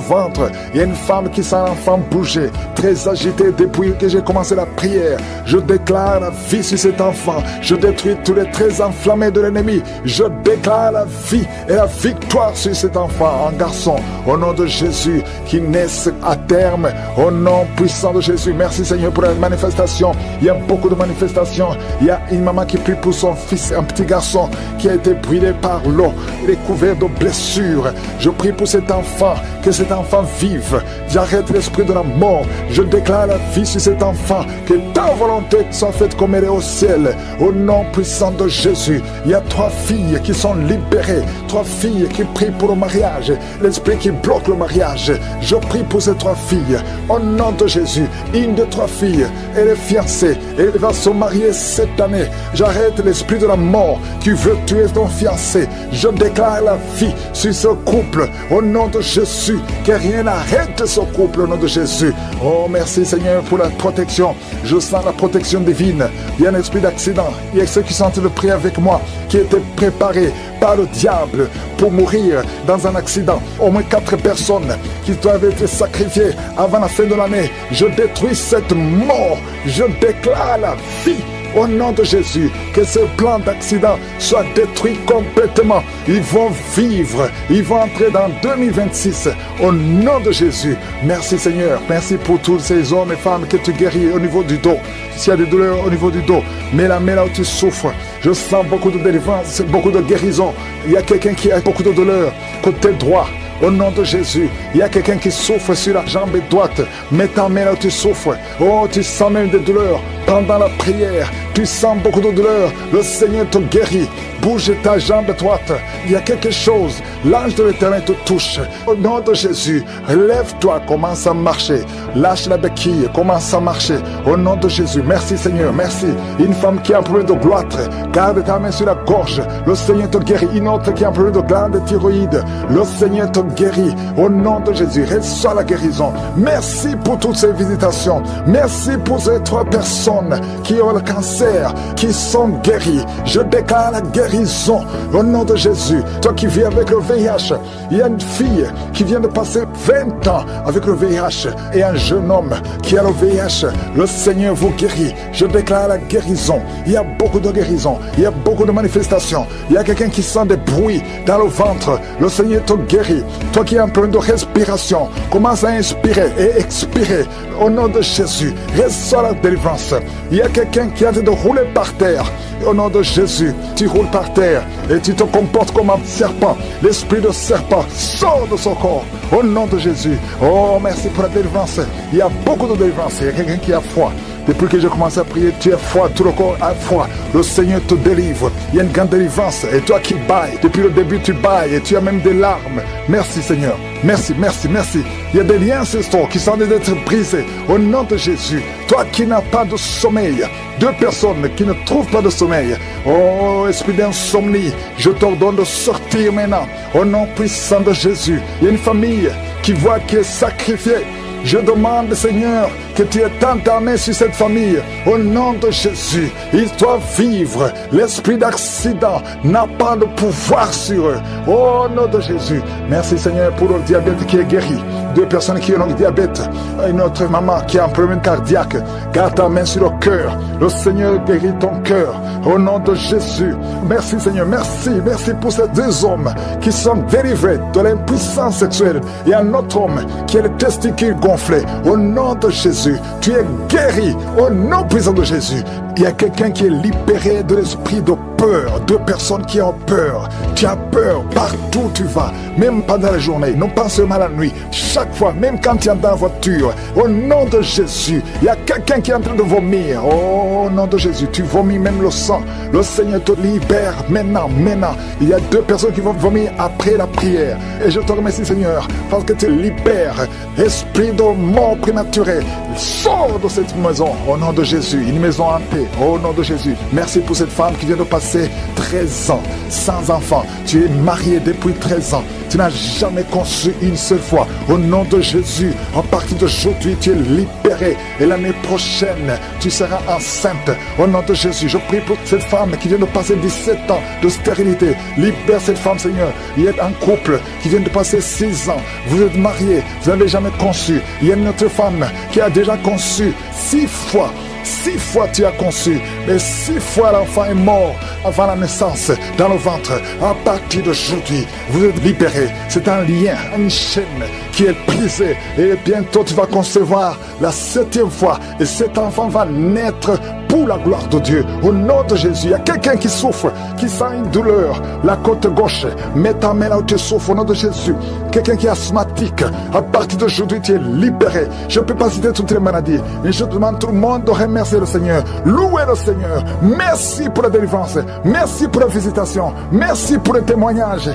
ventre. Il y a une femme qui sent l'enfant bouger, très agitée depuis que j'ai commencé la prière. Je déclare la vie sur cet enfant. Je détruis tous les traits enflammés de l'ennemi. Je déclare la vie et la victoire sur cet enfant, un garçon. Au nom de Jésus, qui naisse à terme. Au nom puissant de Jésus. Merci Seigneur pour la manifestation. Il y a beaucoup de manifestations. Il y a une maman qui prie pour son fils, un petit garçon qui a été brûlé par l'eau. Il est couvert de blessures. Je prie pour cet enfant, que cet enfant vive. J'arrête l'esprit de la mort. Je déclare la vie sur cet enfant. Que ta volonté soit faite comme elle est au ciel. Au nom puissant de Jésus. Il y a 3 filles qui sont libérées. 3 filles qui prient pour le mariage. L'esprit qui bloque le mariage. Je prie pour ces 3 filles. Au nom de Jésus. Une de 3 filles, elle est fiancée. Elle va se marier cette année. J'arrête l'esprit de la mort qui veut tuer ton fiancé. Je déclare la vie sur ce couple. Au nom de Jésus. Que rien n'arrête ce couple au nom de Jésus. Oh, merci Seigneur pour la protection. Je sens la protection divine. Il y a un esprit d'accident. Il y a ceux qui sont en train de prier avec moi, qui étaient préparés par le diable pour mourir dans un accident. Au moins 4 personnes qui doivent être sacrifiées avant la fin de l'année. Je détruis cette mort. Je déclare la vie. Au nom de Jésus, que ce plan d'accident soit détruit complètement. Ils vont vivre, ils vont entrer dans 2026. Au nom de Jésus, merci Seigneur. Merci pour tous ces hommes et femmes que tu guéris au niveau du dos. S'il y a des douleurs au niveau du dos, mets la main là où tu souffres. Je sens beaucoup de délivrance, beaucoup de guérison. Il y a quelqu'un qui a beaucoup de douleurs côté droit. Au nom de Jésus, il y a quelqu'un qui souffre sur la jambe droite. Mets ta main là où tu souffres. Oh, tu sens même des douleurs. Pendant la prière, tu sens beaucoup de douleurs. Le Seigneur te guérit. Bouge ta jambe droite. Il y a quelque chose. L'ange de l'Éternel te touche. Au nom de Jésus, lève-toi, commence à marcher. Lâche la béquille, commence à marcher. Au nom de Jésus, merci Seigneur, merci. Une femme qui a un problème de gloître, garde ta main sur la gorge. Le Seigneur te guérit. Une autre qui a un problème de glande thyroïde, le Seigneur te guérit. Au nom de Jésus, reçois la guérison. Merci pour toutes ces visitations. Merci pour ces 3 personnes qui ont le cancer, qui sont guéries. Je déclare la guérison au nom de Jésus. Toi qui vis avec le VIH, il y a une fille qui vient de passer 20 ans avec le VIH et un jeune homme qui a le VIH. Le Seigneur vous guérit. Je déclare la guérison. Il y a beaucoup de guérison. Il y a beaucoup de manifestations. Il y a quelqu'un qui sent des bruits dans le ventre. Le Seigneur te guérit. Toi qui as un problème de respiration, commence à inspirer et expirer au nom de Jésus. Reçois la délivrance. Il y a quelqu'un qui est en train de rouler par terre. Au nom de Jésus, tu roules par terre et tu te comportes comme un serpent. L'esprit de serpent sort de son corps. Au nom de Jésus. Oh, merci pour la délivrance. Il y a beaucoup de délivrance. Il y a quelqu'un qui a foi. Depuis que je commence à prier, tu as foi, tout le corps a foi. Le Seigneur te délivre. Il y a une grande délivrance. Et toi qui bailles, depuis le début tu bailles et tu as même des larmes. Merci Seigneur. Merci, merci, merci. Il y a des liens ancestraux qui sont en train d'être brisés. Au nom de Jésus. Toi qui n'as pas de sommeil. 2 personnes qui ne trouvent pas de sommeil. Oh, esprit d'insomnie, je t'ordonne de sortir maintenant. Au nom puissant de Jésus. Il y a une famille qui voit qui est sacrifiée. Je demande, Seigneur, que tu étends ta main sur cette famille. Au nom de Jésus, ils doivent vivre. L'esprit d'accident n'a pas de pouvoir sur eux. Au nom de Jésus. Merci, Seigneur, pour le diabète qui est guéri. 2 personnes qui ont le diabète. Une autre maman qui a un problème cardiaque. Garde ta main sur le cœur. Le Seigneur guérit ton cœur. Au nom de Jésus. Merci, Seigneur. Merci. Merci pour ces 2 hommes qui sont délivrés de l'impuissance sexuelle. Et un autre homme qui a les testicules gonflés. Au nom de Jésus, tu es guéri. Au nom puissant de Jésus. Il y a quelqu'un qui est libéré de l'esprit de peur. 2 personnes qui ont peur. Tu as peur partout où tu vas. Même pendant la journée. Non pas seulement la nuit. Chaque fois, même quand tu es dans la voiture. Au nom de Jésus. Il y a quelqu'un qui est en train de vomir. Au nom de Jésus. Tu vomis même le sang. Le Seigneur te libère maintenant. Maintenant. Il y a 2 personnes qui vont vomir après la prière. Et je te remercie, Seigneur, parce que tu libères esprit de mort prématurée. Sors de cette maison. Au nom de Jésus. Une maison hantée. Au nom de Jésus. Merci pour cette femme qui vient de passer 13 ans sans enfant. Tu es marié depuis 13 ans. Tu n'as jamais conçu une seule fois. Au nom de Jésus, à partir d'aujourd'hui, tu es libéré. Et l'année prochaine, tu seras enceinte. Au nom de Jésus, je prie pour cette femme qui vient de passer 17 ans de stérilité. Libère cette femme, Seigneur. Il y a un couple qui vient de passer 6 ans. Vous êtes mariés, vous n'avez jamais conçu. Il y a une autre femme qui a déjà conçu 6 fois. 6 fois tu as conçu, mais 6 fois l'enfant est mort avant la naissance dans le ventre. À partir d'aujourd'hui, vous êtes libérés. C'est un lien, une chaîne qui est brisée. Et bientôt tu vas concevoir la 7e fois. Et cet enfant va naître pour la gloire de Dieu. Au nom de Jésus, il y a quelqu'un qui souffre, qui sent une douleur. La côte gauche, mets ta main là où tu souffres au nom de Jésus. Quelqu'un qui est asthmatique, à partir d'aujourd'hui tu es libéré. Je ne peux pas citer toutes les maladies, mais je demande tout le monde de remercier le Seigneur. Louez le Seigneur. Merci pour la délivrance. Merci pour la visitation. Merci pour le témoignage.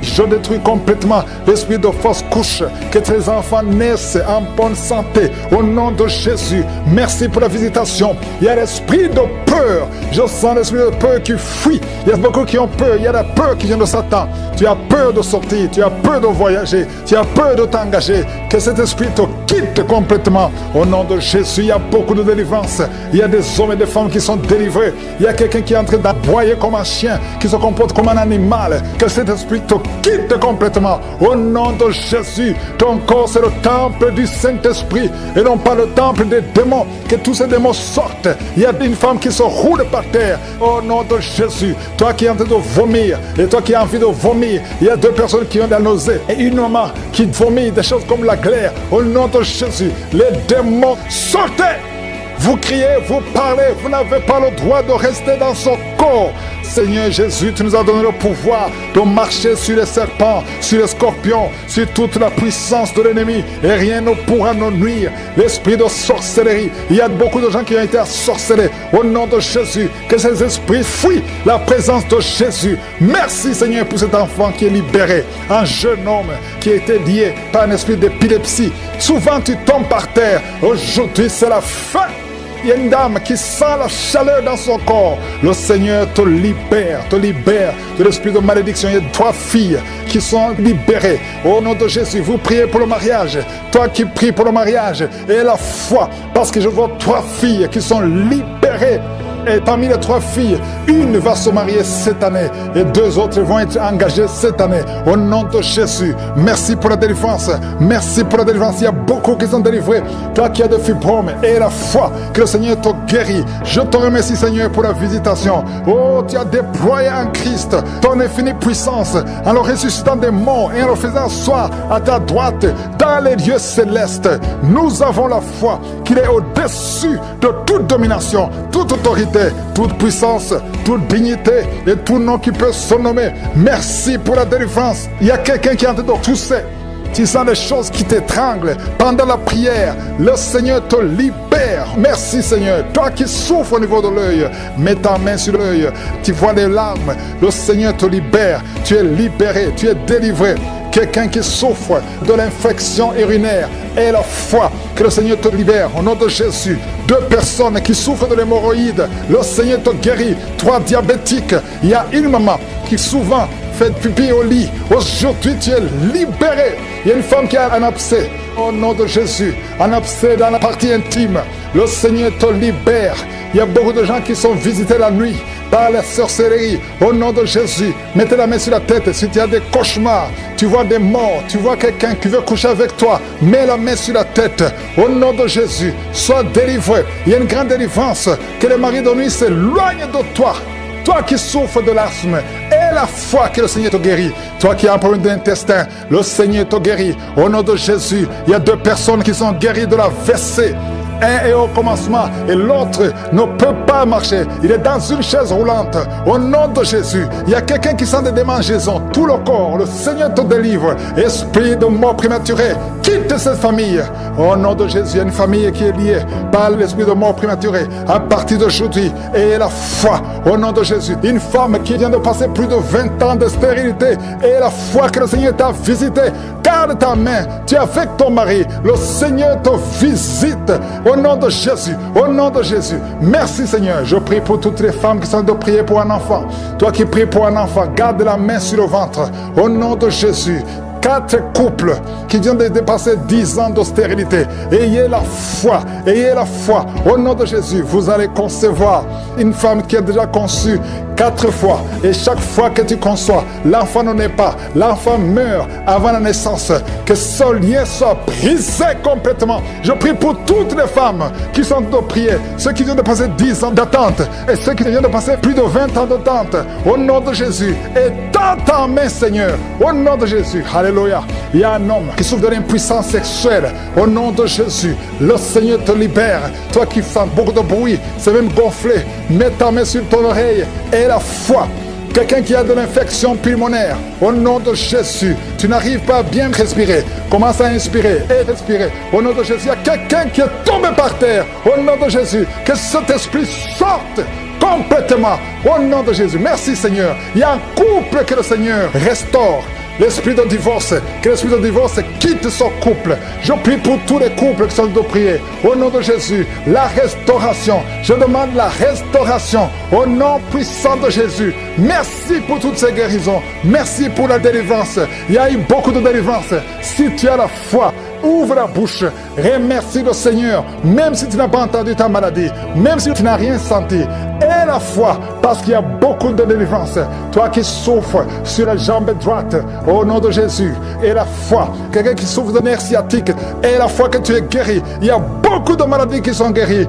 Je détruis complètement l'esprit de fausse couche. Que tes enfants naissent en bonne santé. Au nom de Jésus. Merci pour la visitation. Il y a l'esprit de peur. Je sens l'esprit de peur qui fuit. Il y a beaucoup qui ont peur. Il y a la peur qui vient de Satan. Tu as peur de sortir. Tu as peur de voyager. Tu as peur de t'engager. Que cet esprit te quitte complètement. Au nom de Jésus, il y a beaucoup de délivrance. Il y a des hommes et des femmes qui sont délivrés. Il y a quelqu'un qui est en train d'aboyer comme un chien, qui se comporte comme un animal. Que cet esprit te quitte complètement. Au nom de Jésus, ton corps c'est le temple du Saint-Esprit et non pas le temple des démons. Que tous ces démons sortent. Il y a une femme qui se roule par terre. Au nom de Jésus, toi qui es en train de vomir et toi qui as envie de vomir, il y a 2 personnes qui ont de la nausée et une maman qui vomit des choses comme la glaire. Au nom de Jésus, les démons sortez. Vous criez, vous parlez, vous n'avez pas le droit de rester dans son corps. Seigneur Jésus, tu nous as donné le pouvoir de marcher sur les serpents, sur les scorpions, sur toute la puissance de l'ennemi et rien ne pourra nous nuire. L'esprit de sorcellerie, il y a beaucoup de gens qui ont été assorcelés. Au nom de Jésus, que ces esprits fuient la présence de Jésus. Merci Seigneur pour cet enfant qui est libéré, un jeune homme qui a été lié par un esprit d'épilepsie. Souvent tu tombes par terre, aujourd'hui c'est la fin. Il y a une dame qui sent la chaleur dans son corps. Le Seigneur te libère de l'esprit de malédiction. Il y a 3 filles qui sont libérées. Au nom de Jésus, vous priez pour le mariage. Toi qui pries pour le mariage, et la foi, parce que je vois 3 filles qui sont libérées. Et parmi les 3 filles, une va se marier cette année et 2 autres vont être engagées cette année. Au nom de Jésus, merci pour la délivrance. Merci pour la délivrance. Il y a beaucoup qui sont délivrés. Toi qui as des fibromes et la foi que le Seigneur te guérit. Je te remercie Seigneur pour la visitation. Oh, tu as déployé en Christ ton infinie puissance en le ressuscitant des morts et en le faisant asseoir à ta droite dans les lieux célestes. Nous avons la foi qu'il est au-dessus de toute domination, toute autorité, toute puissance, toute dignité et tout nom qui peut se nommer. Merci pour la délivrance. Il y a quelqu'un qui est en train de tousser. Tu sens des choses qui t'étranglent pendant la prière. Le Seigneur te libère. Merci Seigneur. Toi qui souffres au niveau de l'œil, mets ta main sur l'œil. Tu vois les larmes. Le Seigneur te libère. Tu es libéré. Tu es délivré. Quelqu'un qui souffre de l'infection urinaire, et la foi que le Seigneur te libère au nom de Jésus. 2 personnes qui souffrent de l'hémorroïde, le Seigneur te guérit. 3 diabétiques, il y a une maman qui souvent fait pipi au lit. Aujourd'hui tu es libéré. Il y a une femme qui a un abcès au nom de Jésus, un abcès dans la partie intime. Le Seigneur te libère. Il y a beaucoup de gens qui sont visités la nuit par la sorcellerie. Au nom de Jésus, mettez la main sur la tête. Si tu as des cauchemars, tu vois des morts, tu vois quelqu'un qui veut coucher avec toi, mets la main sur la tête. Au nom de Jésus, sois délivré. Il y a une grande délivrance. Que les maris de nuit s'éloignent de toi. Toi qui souffres de l'asthme, et la foi que le Seigneur te guérit. Toi qui as un problème d'intestin, le Seigneur te guérit. Au nom de Jésus, il y a 2 personnes qui sont guéries de la WC. Un est au commencement et l'autre ne peut pas marcher. Il est dans une chaise roulante. Au nom de Jésus, il y a quelqu'un qui sent des démangeaisons. Tout le corps, le Seigneur te délivre. Esprit de mort prématurée, quitte cette famille. Au nom de Jésus, il y a une famille qui est liée par l'esprit de mort prématurée. À partir d'aujourd'hui, et la foi. Au nom de Jésus, une femme qui vient de passer plus de 20 ans de stérilité. Et la foi que le Seigneur t'a visité. Garde ta main. Tu es avec ton mari. Le Seigneur te visite. Au nom de Jésus. Au nom de Jésus. Merci Seigneur. Je prie pour toutes les femmes qui sont de prier pour un enfant. Toi qui pries pour un enfant, garde la main sur le ventre. Au nom de Jésus. 4 couples qui viennent de dépasser 10 ans d'austérité. Ayez la foi. Ayez la foi. Au nom de Jésus, vous allez concevoir une femme qui a déjà conçu 4 fois. Et chaque fois que tu conçois, l'enfant ne naît pas. L'enfant meurt avant la naissance. Que ce lien soit brisé complètement. Je prie pour toutes les femmes qui sont de prier. Ceux qui viennent de passer 10 ans d'attente. Et ceux qui viennent de passer plus de 20 ans d'attente. Au nom de Jésus. Et dans ta main, Seigneur. Au nom de Jésus. Alléluia. Il y a un homme qui souffre de l'impuissance sexuelle. Au nom de Jésus. Le Seigneur te libère. Toi qui fais beaucoup de bruit. C'est même gonflé. Mets ta main sur ton oreille. Et la foi. Quelqu'un qui a de l'infection pulmonaire, au nom de Jésus, tu n'arrives pas à bien respirer. Commence à inspirer et respirer. Au nom de Jésus, il y a quelqu'un qui est tombé par terre. Au nom de Jésus, que cet esprit sorte complètement. Au nom de Jésus, merci Seigneur. Il y a un couple que le Seigneur restaure. L'esprit de divorce, que l'esprit de divorce quitte son couple. Je prie pour tous les couples qui sont de prier. Au nom de Jésus, la restauration. Je demande la restauration. Au nom puissant de Jésus. Merci pour toutes ces guérisons. Merci pour la délivrance. Il y a eu beaucoup de délivrance. Si tu as la foi, ouvre la bouche, remercie le Seigneur, même si tu n'as pas entendu ta maladie, même si tu n'as rien senti. Aie la foi, parce qu'il y a beaucoup de délivrance. Toi qui souffres sur la jambe droite, au nom de Jésus, aie la foi. Quelqu'un qui souffre de nerfs sciatiques, aie la foi que tu es guéri. Il y a beaucoup de maladies qui sont guéries.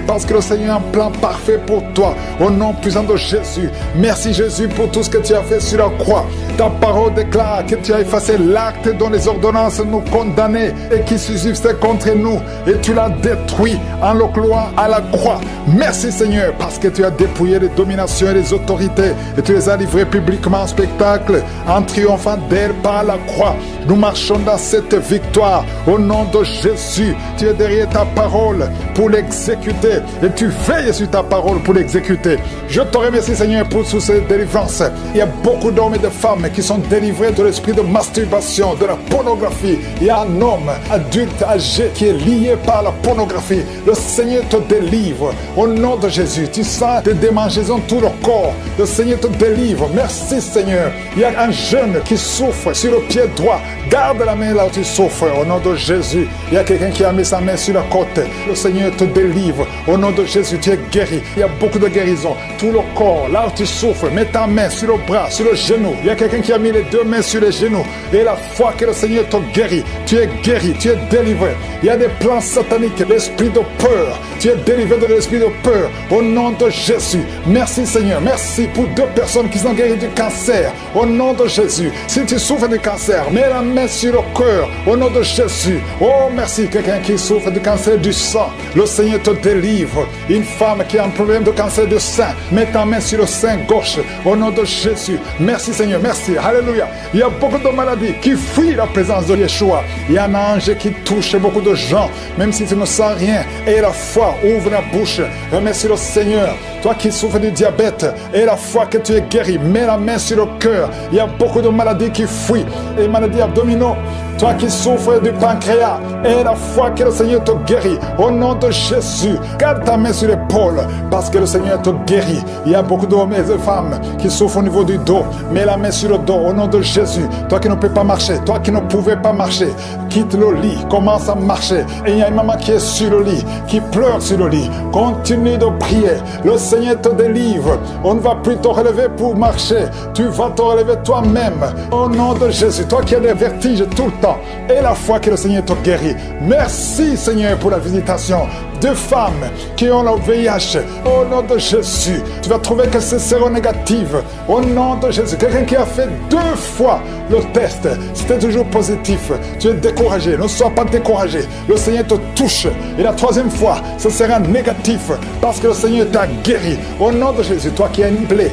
Parce que le Seigneur a un plan parfait pour toi, au nom puissant de Jésus. Merci Jésus pour tout ce que tu as fait sur la croix. Ta parole déclare que tu as effacé l'acte dont les ordonnances nous condamnaient et qui subsistait contre nous, et tu l'as détruit en le clouant à la croix. Merci Seigneur, parce que tu as dépouillé les dominations et les autorités, et tu les as livrées publiquement en spectacle, en triomphant d'elles par la croix. Nous marchons dans cette victoire au nom de Jésus. Tu es derrière ta parole pour l'exécuter, et tu veilles sur ta parole pour l'exécuter. Je te remercie Seigneur pour toutes ces délivrances. Il y a beaucoup d'hommes et de femmes qui sont délivrés de l'esprit de masturbation, de la pornographie. Il y a un homme adulte âgé qui est lié par la pornographie. Le Seigneur te délivre au nom de Jésus. Tu sens des démangeaisons tout le corps. Le Seigneur te délivre. Merci Seigneur. Il y a un jeune qui souffre sur le pied droit. Garde la main là où tu souffres au nom de Jésus. Il y a quelqu'un qui a mis sa main sur la côte. Le Seigneur te délivre au nom de Jésus. Tu es guéri. Il y a beaucoup de guérison. Tout le corps, là où tu souffres, mets ta main sur le bras, sur le genou. Il y a quelqu'un qui a mis les 2 mains sur les genoux. Et la foi que le Seigneur te guérit. Tu es guéri, tu es délivré. Il y a des plans sataniques, l'esprit de peur. Tu es délivré de l'esprit de peur au nom de Jésus. Merci Seigneur. Merci pour 2 personnes qui sont guéries du cancer au nom de Jésus. Si tu souffres du cancer, mets la main sur le cœur au nom de Jésus. Oh merci. Quelqu'un qui souffre du cancer du sang, le Seigneur te délivre. Une femme qui a un problème de cancer du sein, mets ta main sur le sein gauche au nom de Jésus. Merci Seigneur. Merci. Alléluia. Il y a beaucoup de maladies qui fuient la présence de Yeshua. Il y a un ange qui touche beaucoup de gens, même si tu ne sens rien. Et la foi, ouvre la bouche. Remercie le Seigneur. Toi qui souffres du diabète, et la foi que tu es guéri, mets la main sur le cœur. Il y a beaucoup de maladies qui fuient. Et maladies abdominaux. Toi qui souffres du pancréas, et la foi que le Seigneur te guérit. Au nom de Jésus, garde ta main sur l'épaule, parce que le Seigneur te guérit. Il y a beaucoup d'hommes et de femmes qui souffrent au niveau du dos. Mets la main sur le dos, au nom de Jésus. Toi qui ne peux pas marcher, toi qui ne pouvais pas marcher, quitte le lit, commence à marcher. Et il y a une maman qui est sur le lit, qui pleure sur le lit. Continue de prier. Le Seigneur te délivre. On ne va plus te relever pour marcher. Tu vas te relever toi-même. Au nom de Jésus, toi qui as des vertiges tout le temps, et la foi que le Seigneur te guérit. Merci Seigneur pour la visitation de femmes qui ont le VIH. Au nom de Jésus, tu vas trouver que c'est séronégatif. Au nom de Jésus, quelqu'un qui a fait 2 fois le test, c'était toujours positif. Tu es découragé, ne sois pas découragé. Le Seigneur te touche. Et la 3e fois, ce sera négatif parce que le Seigneur t'a guéri. Au nom de Jésus, toi qui as une plaie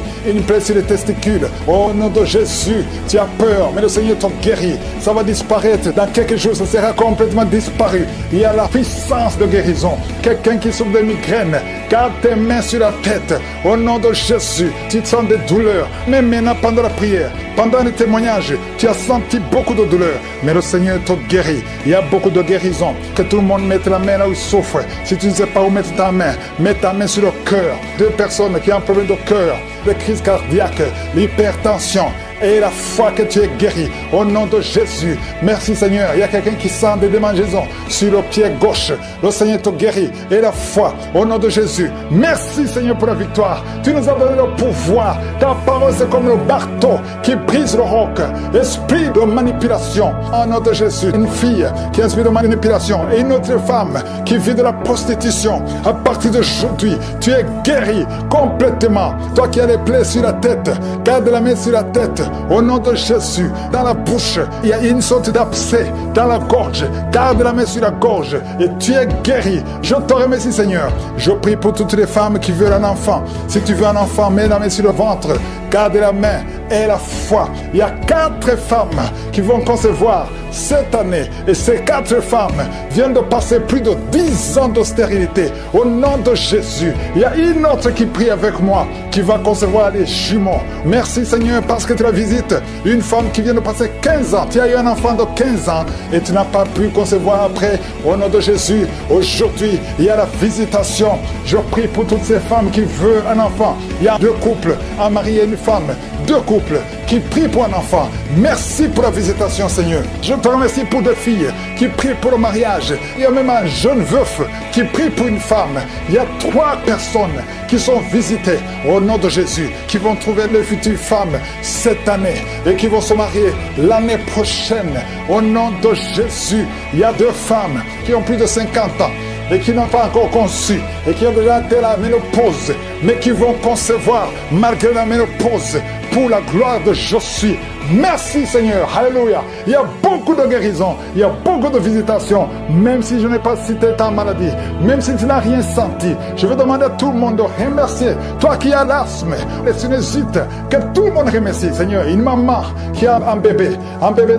sur les testicules, au nom de Jésus, tu as peur, mais le Seigneur te guérit. Ça va disparaître disparaître. Dans quelques jours, ça sera complètement disparu. Il y a la puissance de guérison. Quelqu'un qui souffre de migraine, garde tes mains sur la tête. Au nom de Jésus, tu sens des douleurs. Mais maintenant, pendant la prière, pendant le témoignage, tu as senti beaucoup de douleurs. Mais le Seigneur te guérit. Il y a beaucoup de guérison. Que tout le monde mette la main là où il souffre. Si tu ne sais pas où mettre ta main, mets ta main sur le cœur. 2 personnes qui ont un problème de cœur, de crise cardiaque, l'hypertension. Et la foi que tu es guéri, au nom de Jésus. Merci Seigneur. Il y a quelqu'un qui sent des démangeaisons sur le pied gauche. Le Seigneur te guérit. Et la foi, au nom de Jésus. Merci Seigneur pour la victoire. Tu nous as donné le pouvoir. Ta parole c'est comme le marteau qui brise le roc. Esprit de manipulation, au nom de Jésus. Une fille qui a un esprit de manipulation et une autre femme qui vit de la prostitution. À partir d'aujourd'hui, tu es guéri complètement. Toi qui as les plaies sur la tête, garde la main sur la tête. Au nom de Jésus, dans la bouche, il y a une sorte d'abcès dans la gorge. Garde la main sur la gorge et tu es guéri. Je te remercie Seigneur. Je prie pour toutes les femmes qui veulent un enfant. Si tu veux un enfant, mets la main sur le ventre. Garde la main et la foi. Il y a 4 femmes qui vont concevoir cette année. Et ces 4 femmes viennent de passer plus de 10 ans de stérilité. Au nom de Jésus, il y a une autre qui prie avec moi, qui va concevoir les jumeaux. Merci Seigneur parce que tu la visites. Une femme qui vient de passer 15 ans. Tu as eu un enfant de 15 ans et tu n'as pas pu concevoir après. Au nom de Jésus, aujourd'hui, il y a la visitation. Je prie pour toutes ces femmes qui veulent un enfant. Il y a 2 couples, un mari et une femme. 2 couples qui prient pour un enfant. Merci pour la visitation Seigneur. Je te remercie pour 2 filles qui prient pour le mariage. Il y a même un jeune veuf qui prie pour une femme. Il y a 3 personnes qui sont visitées au nom de Jésus, qui vont trouver leur future femme cette année et qui vont se marier l'année prochaine. Au nom de Jésus, il y a 2 femmes qui ont plus de 50 ans et qui n'ont pas encore conçu et qui ont déjà été la ménopause, mais qui vont concevoir malgré la ménopause pour la gloire de Je suis. Merci Seigneur, alléluia. Il y a beaucoup de guérison, il y a beaucoup de visitations, même si je n'ai pas cité ta maladie, même si tu n'as rien senti. Je vais demander à tout le monde de remercier. Toi qui as l'asthme, les sinusites, que tout le monde remercie Seigneur. Une maman qui a un bébé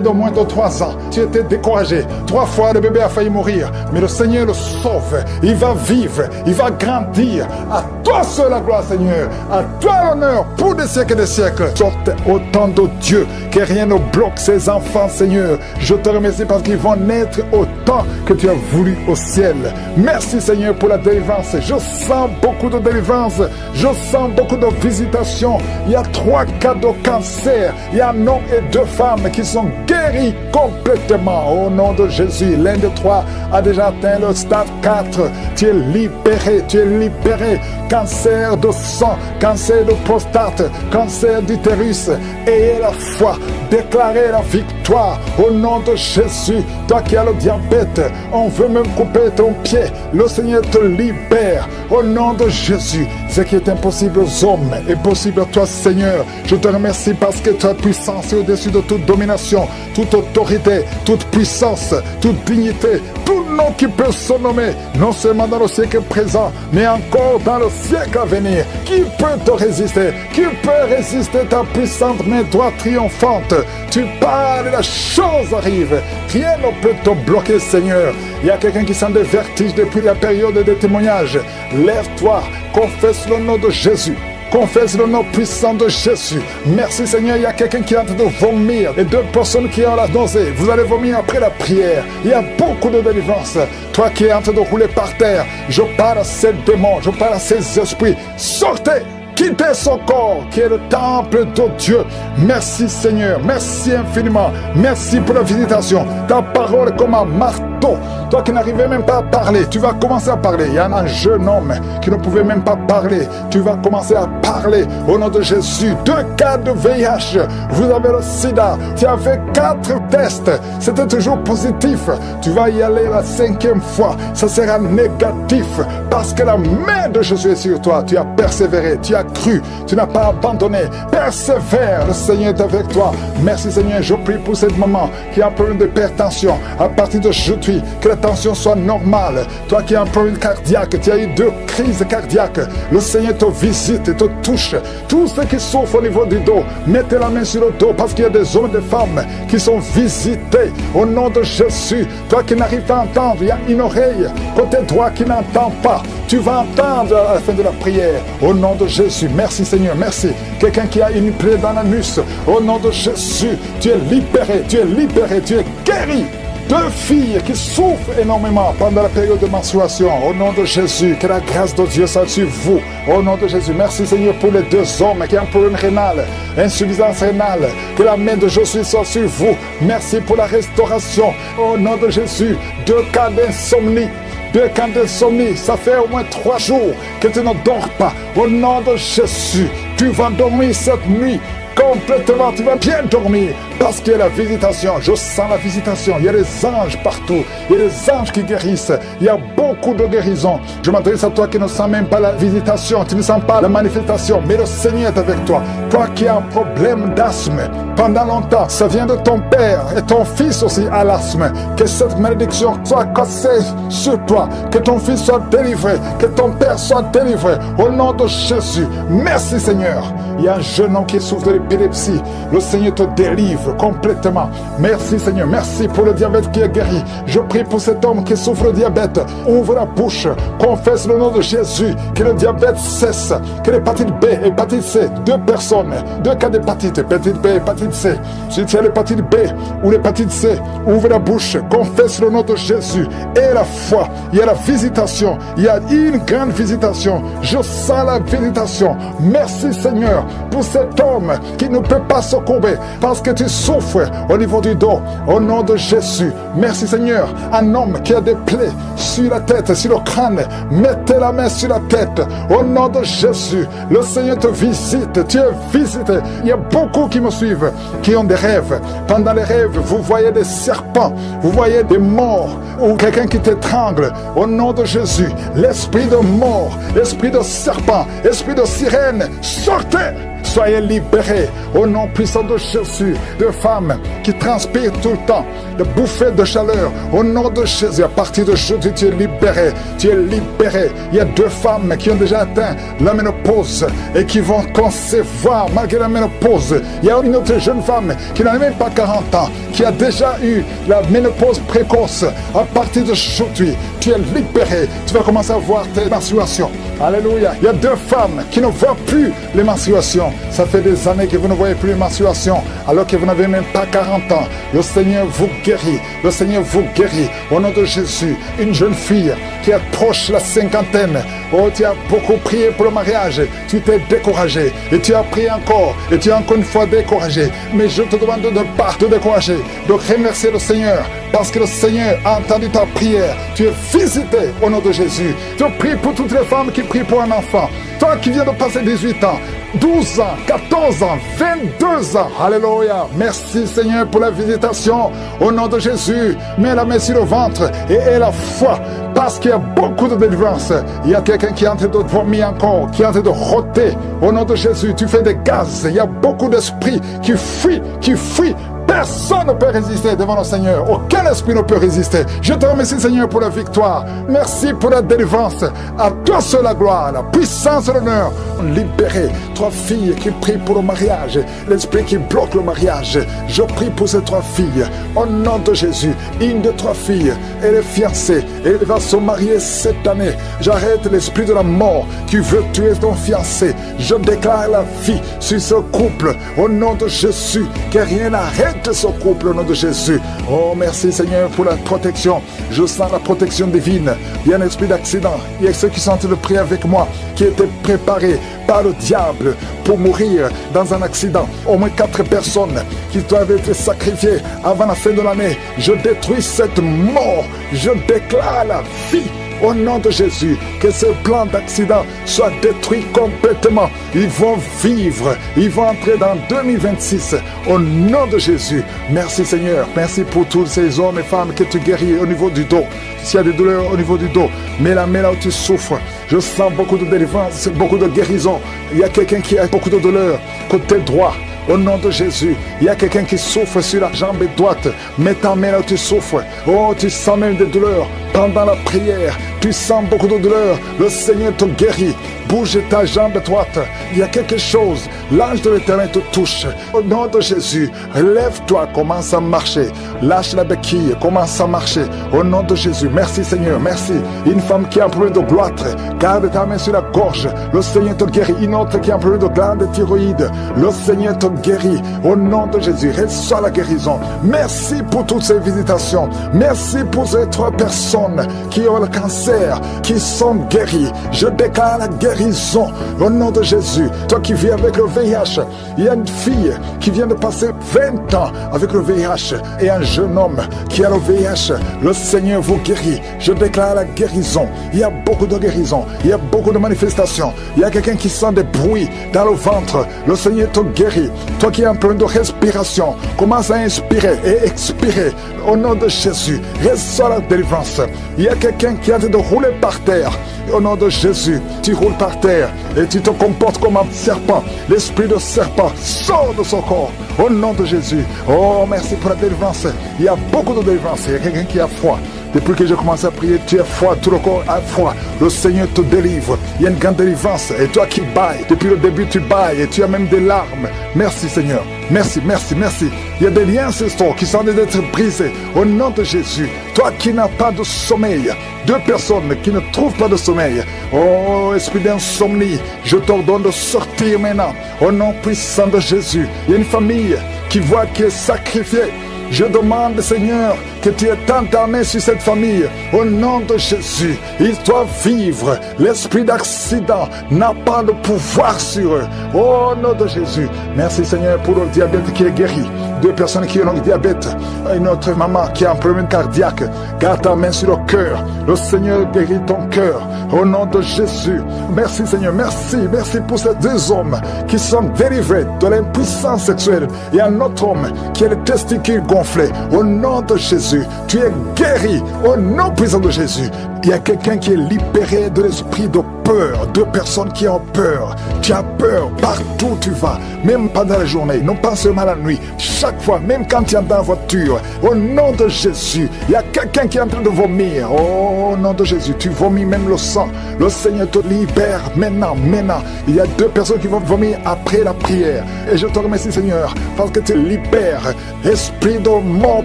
de moins de 3 ans, tu étais découragé. 3 fois le bébé a failli mourir, mais le Seigneur le sauve. Il va vivre, il va grandir. À toi seul la gloire Seigneur, à toi l'honneur pour des siècles et des siècles. Sorte autant de Dieu que rien ne bloque ces enfants, Seigneur. Je te remercie parce qu'ils vont naître au temps que tu as voulu au ciel. Merci, Seigneur, pour la délivrance. Je sens beaucoup de délivrance. Je sens beaucoup de visitations. Il y a 3 cas de cancer. Il y a un homme et 2 femmes qui sont guéris complètement. Au nom de Jésus, l'un des 3 a déjà atteint le stade 4. Tu es libéré, tu es libéré. Cancer de sang, cancer de prostate, cancer d'utérus. Ayez la foi, déclarez la victoire au nom de Jésus. Toi qui as le diabète, on veut même couper ton pied. Le Seigneur te libère au nom de Jésus. Ce qui est impossible aux hommes est possible à toi, Seigneur. Je te remercie parce que ta puissance est au-dessus de toute domination, toute autorité, toute puissance, toute dignité, tout nom qui peut se nommer, non seulement dans le siècle présent, mais encore dans le siècle à venir. Qui peut te résister? Qui peut résister ta puissante main droite triomphante? Tu parles et la chose arrive. Rien ne peut te bloquer, Seigneur. Il y a quelqu'un qui sent des vertiges depuis la période des témoignages. Lève-toi, confesse le nom de Jésus. Confesse le nom puissant de Jésus. Merci Seigneur, il y a quelqu'un qui est en train de vomir et 2 personnes qui ont la nausée. Vous allez vomir après la prière. Il y a beaucoup de délivrance. Toi qui es en train de rouler par terre, je parle à ces démons, je parle à ces esprits. Sortez! Quittez son corps qui est le temple de Dieu. Merci Seigneur, merci infiniment. Merci pour la visitation. Ta parole est comme un marteau. Toi qui n'arrivais même pas à parler, tu vas commencer à parler. Il y a un jeune homme qui ne pouvait même pas parler. Tu vas commencer à parler au nom de Jésus. 2 cas de VIH. Vous avez le sida. Tu as fait 4 tests. C'était toujours positif. Tu vas y aller la 5e fois. Ça sera négatif parce que la main de Jésus est sur toi. Tu as persévéré. Tu as cru, tu n'as pas abandonné. Persévère, le Seigneur est avec toi. Merci Seigneur, je prie pour cette maman qui a un problème d'hypertension. À partir d'aujourd'hui, vie, que la tension soit normale. Toi qui as un problème cardiaque, tu as eu 2 crises cardiaques, le Seigneur te visite et te touche. Tous ceux qui souffrent au niveau du dos, mettez la main sur le dos parce qu'il y a des hommes et des femmes qui sont visités au nom de Jésus. Toi qui n'arrives pas à entendre, il y a une oreille côté droit qui n'entend pas. Tu vas entendre à la fin de la prière au nom de Jésus. Merci Seigneur, merci. Quelqu'un qui a une plaie dans l'anus, au nom de Jésus, tu es libéré, tu es libéré, tu es guéri. 2 filles qui souffrent énormément pendant la période de menstruation, au nom de Jésus, que la grâce de Dieu soit sur vous, au nom de Jésus. Merci Seigneur pour les 2 hommes qui ont un problème rénal, insuffisance rénale, que la main de Jésus soit sur vous. Merci pour la restauration, au nom de Jésus. 2 cas d'insomnie. 2 cas d'insomnie, ça fait au moins 3 jours que tu ne dors pas. Au nom de Jésus, tu vas dormir cette nuit complètement, tu vas bien dormir parce qu'il y a la visitation. Je sens la visitation. Il y a des anges partout. Il y a des anges qui guérissent. Il y a beaucoup de guérisons. Je m'adresse à toi qui ne sens même pas la visitation, tu ne sens pas la manifestation, mais le Seigneur est avec toi. Toi qui as un problème d'asthme pendant longtemps, ça vient de ton père et ton fils aussi a l'asthme. Que cette malédiction soit cassée sur toi, que ton fils soit délivré, que ton père soit délivré au nom de Jésus. Merci Seigneur. Il y a un jeune homme qui souffre de l'épilepsie. Le Seigneur te délivre complètement. Merci Seigneur. Merci pour le diabète qui est guéri. Je prie pour cet homme qui souffre de diabète. Ouvre la bouche. Confesse le nom de Jésus. Que le diabète cesse. Que l'hépatite B, hépatite C, 2 personnes, 2 cas d'hépatite. Hépatite B, hépatite C. Si tu as l'hépatite B ou l'hépatite C, ouvre la bouche. Confesse le nom de Jésus. Et la foi. Il y a la visitation. Il y a une grande visitation. Je sens la visitation. Merci Seigneur pour cet homme qui ne peut pas se courber parce que tu souffres au niveau du dos, au nom de Jésus. Merci Seigneur. Un homme qui a des plaies sur la tête, sur le crâne, mettez la main sur la tête au nom de Jésus. Le Seigneur te visite, tu es visité. Il y a beaucoup qui me suivent, qui ont des rêves. Pendant les rêves, vous voyez des serpents, vous voyez des morts ou quelqu'un qui t'étrangle. Au nom de Jésus, l'esprit de mort, l'esprit de serpent, l'esprit de sirène, sortez! Soyez libérés au nom puissant de Jésus. De femmes qui transpirent tout le temps, de bouffées de chaleur. Au nom de Jésus, à partir d'aujourd'hui, tu es libéré. Tu es libéré. Il y a 2 femmes qui ont déjà atteint la ménopause et qui vont concevoir malgré la ménopause. Il y a une autre jeune femme qui n'a même pas 40 ans, qui a déjà eu la ménopause précoce. À partir d'aujourd'hui, tu es libéré. Tu vas commencer à voir tes menstruations. Alléluia. Il y a 2 femmes qui ne voient plus les menstruations. Ça fait des années que vous ne voyez plus les menstruations, alors que vous n'avez même pas 40 ans. Le Seigneur vous guérit. Le Seigneur vous guérit. Au nom de Jésus, une jeune fille qui approche la 50aine. Oh, tu as beaucoup prié pour le mariage. Tu t'es découragé. Et tu as prié encore. Et tu es encore une fois découragé. Mais je te demande de ne pas te décourager. De remercier le Seigneur. Parce que le Seigneur a entendu ta prière. Tu es visité au nom de Jésus. Je prie pour toutes les femmes qui prient pour un enfant. Toi qui viens de passer 18 ans, 12 ans, 14 ans, 22 ans. Alléluia. Merci Seigneur pour la visitation. Au nom de Jésus, mets la main sur le ventre et aie la foi. Parce qu'il y a beaucoup de délivrance. Il y a quelqu'un qui est en train de vomir encore, qui est en train de rôter. Au nom de Jésus, tu fais des gaz. Il y a beaucoup d'esprits qui fuient, qui fuient. Personne ne peut résister devant le Seigneur. Aucun esprit ne peut résister. Je te remercie Seigneur pour la victoire. Merci pour la délivrance. À toi seul la gloire, la puissance et l'honneur. Libéré. 3 filles qui prient pour le mariage. L'esprit qui bloque le mariage. Je prie pour ces 3 filles. Au nom de Jésus. Une de 3 filles, elle est fiancée. Elle va se marier cette année. J'arrête l'esprit de la mort qui veut tuer ton fiancé. Je déclare la vie sur ce couple. Au nom de Jésus. Que rien n'arrête ce couple au nom de Jésus. Oh, merci Seigneur pour la protection. Je sens la protection divine. Il y a un esprit d'accident. Il y a ceux qui sont en train de prier avec moi, qui étaient préparés par le diable pour mourir dans un accident. Au moins 4 personnes qui doivent être sacrifiées avant la fin de l'année. Je détruis cette mort. Je déclare la vie. Au nom de Jésus, que ce plan d'accident soit détruit complètement. Ils vont vivre, ils vont entrer dans 2026. Au nom de Jésus, merci Seigneur. Merci pour tous ces hommes et femmes que tu guéris au niveau du dos. S'il y a des douleurs au niveau du dos, mets la main là où tu souffres. Je sens beaucoup de délivrance, beaucoup de guérison. Il y a quelqu'un qui a beaucoup de douleurs côté droit. Au nom de Jésus, il y a quelqu'un qui souffre sur la jambe droite. Mets ta main là où tu souffres. Oh, tu sens même des douleurs. Pendant la prière, tu sens beaucoup de douleurs. Le Seigneur te guérit. Bouge ta jambe droite. Il y a quelque chose. L'ange de l'Éternel te touche. Au nom de Jésus, lève-toi, commence à marcher. Lâche la béquille, commence à marcher. Au nom de Jésus, merci Seigneur, merci. Une femme qui a un problème de gloître, garde ta main sur la gorge. Le Seigneur te guérit. Une autre qui a un problème de glande thyroïde, le Seigneur te guérit. Au nom de Jésus, reçois la guérison. Merci pour toutes ces visitations. Merci pour ces 3 personnes qui ont le cancer, qui sont guéries. Je déclare la guérison au nom de Jésus. Toi qui vis avec le VIH, il y a une fille qui vient de passer 20 ans avec le VIH et un jeune homme qui a le VIH. Le Seigneur vous guérit. Je déclare la guérison. Il y a beaucoup de guérison. Il y a beaucoup de manifestations. Il y a quelqu'un qui sent des bruits dans le ventre. Le Seigneur te guérit. Toi qui as un problème de respiration, commence à inspirer et expirer au nom de Jésus. Reçois la délivrance. Il y a quelqu'un qui est en train de rouler par terre. Au nom de Jésus, tu roules par terre et tu te comportes comme un serpent. L'esprit de serpent sort de son corps. Au nom de Jésus. Oh, merci pour la délivrance. Il y a beaucoup de délivrance. Il y a quelqu'un qui a froid. Depuis que je commence à prier, tu as froid, tout le corps a froid. Le Seigneur te délivre. Il y a une grande délivrance. Et toi qui bailles, depuis le début tu bailles et tu as même des larmes. Merci Seigneur. Merci, merci, merci. Il y a des liens ancestraux qui sont en train d'être brisés. Au nom de Jésus. Toi qui n'as pas de sommeil. 2 personnes qui ne trouvent pas de sommeil. Oh, esprit d'insomnie, je t'ordonne de sortir maintenant. Au nom puissant de Jésus. Il y a une famille qui voit qui est sacrifiée. Je demande, Seigneur, que tu étends ta main sur cette famille. Au nom de Jésus, ils doivent vivre. L'esprit d'accident n'a pas de pouvoir sur eux. Au nom de Jésus. Merci, Seigneur, pour le diabète qui est guéri. 2 personnes qui ont le diabète. Une autre maman qui a un problème cardiaque. Garde ta main sur le cœur. Le Seigneur guérit ton cœur. Au nom de Jésus. Merci, Seigneur. Merci. Merci pour ces 2 hommes qui sont délivrés de l'impuissance sexuelle. Et un autre homme qui a les testicules gonflés. Au nom de Jésus. Tu es guéri. Au nom puissant de Jésus. Il y a quelqu'un qui est libéré de l'esprit de peur. 2 personnes qui ont peur. Tu as peur partout où tu vas. Même pendant la journée. Non pas seulement la nuit. Chaque fois. Même quand tu es dans la voiture. Au nom de Jésus. Il y a quelqu'un qui est en train de vomir. Au nom de Jésus. Tu vomis même le sang. Le Seigneur te libère maintenant. Maintenant. Il y a 2 personnes qui vont vomir après la prière. Et je te remercie Seigneur. Parce que tu libères. Esprit de mort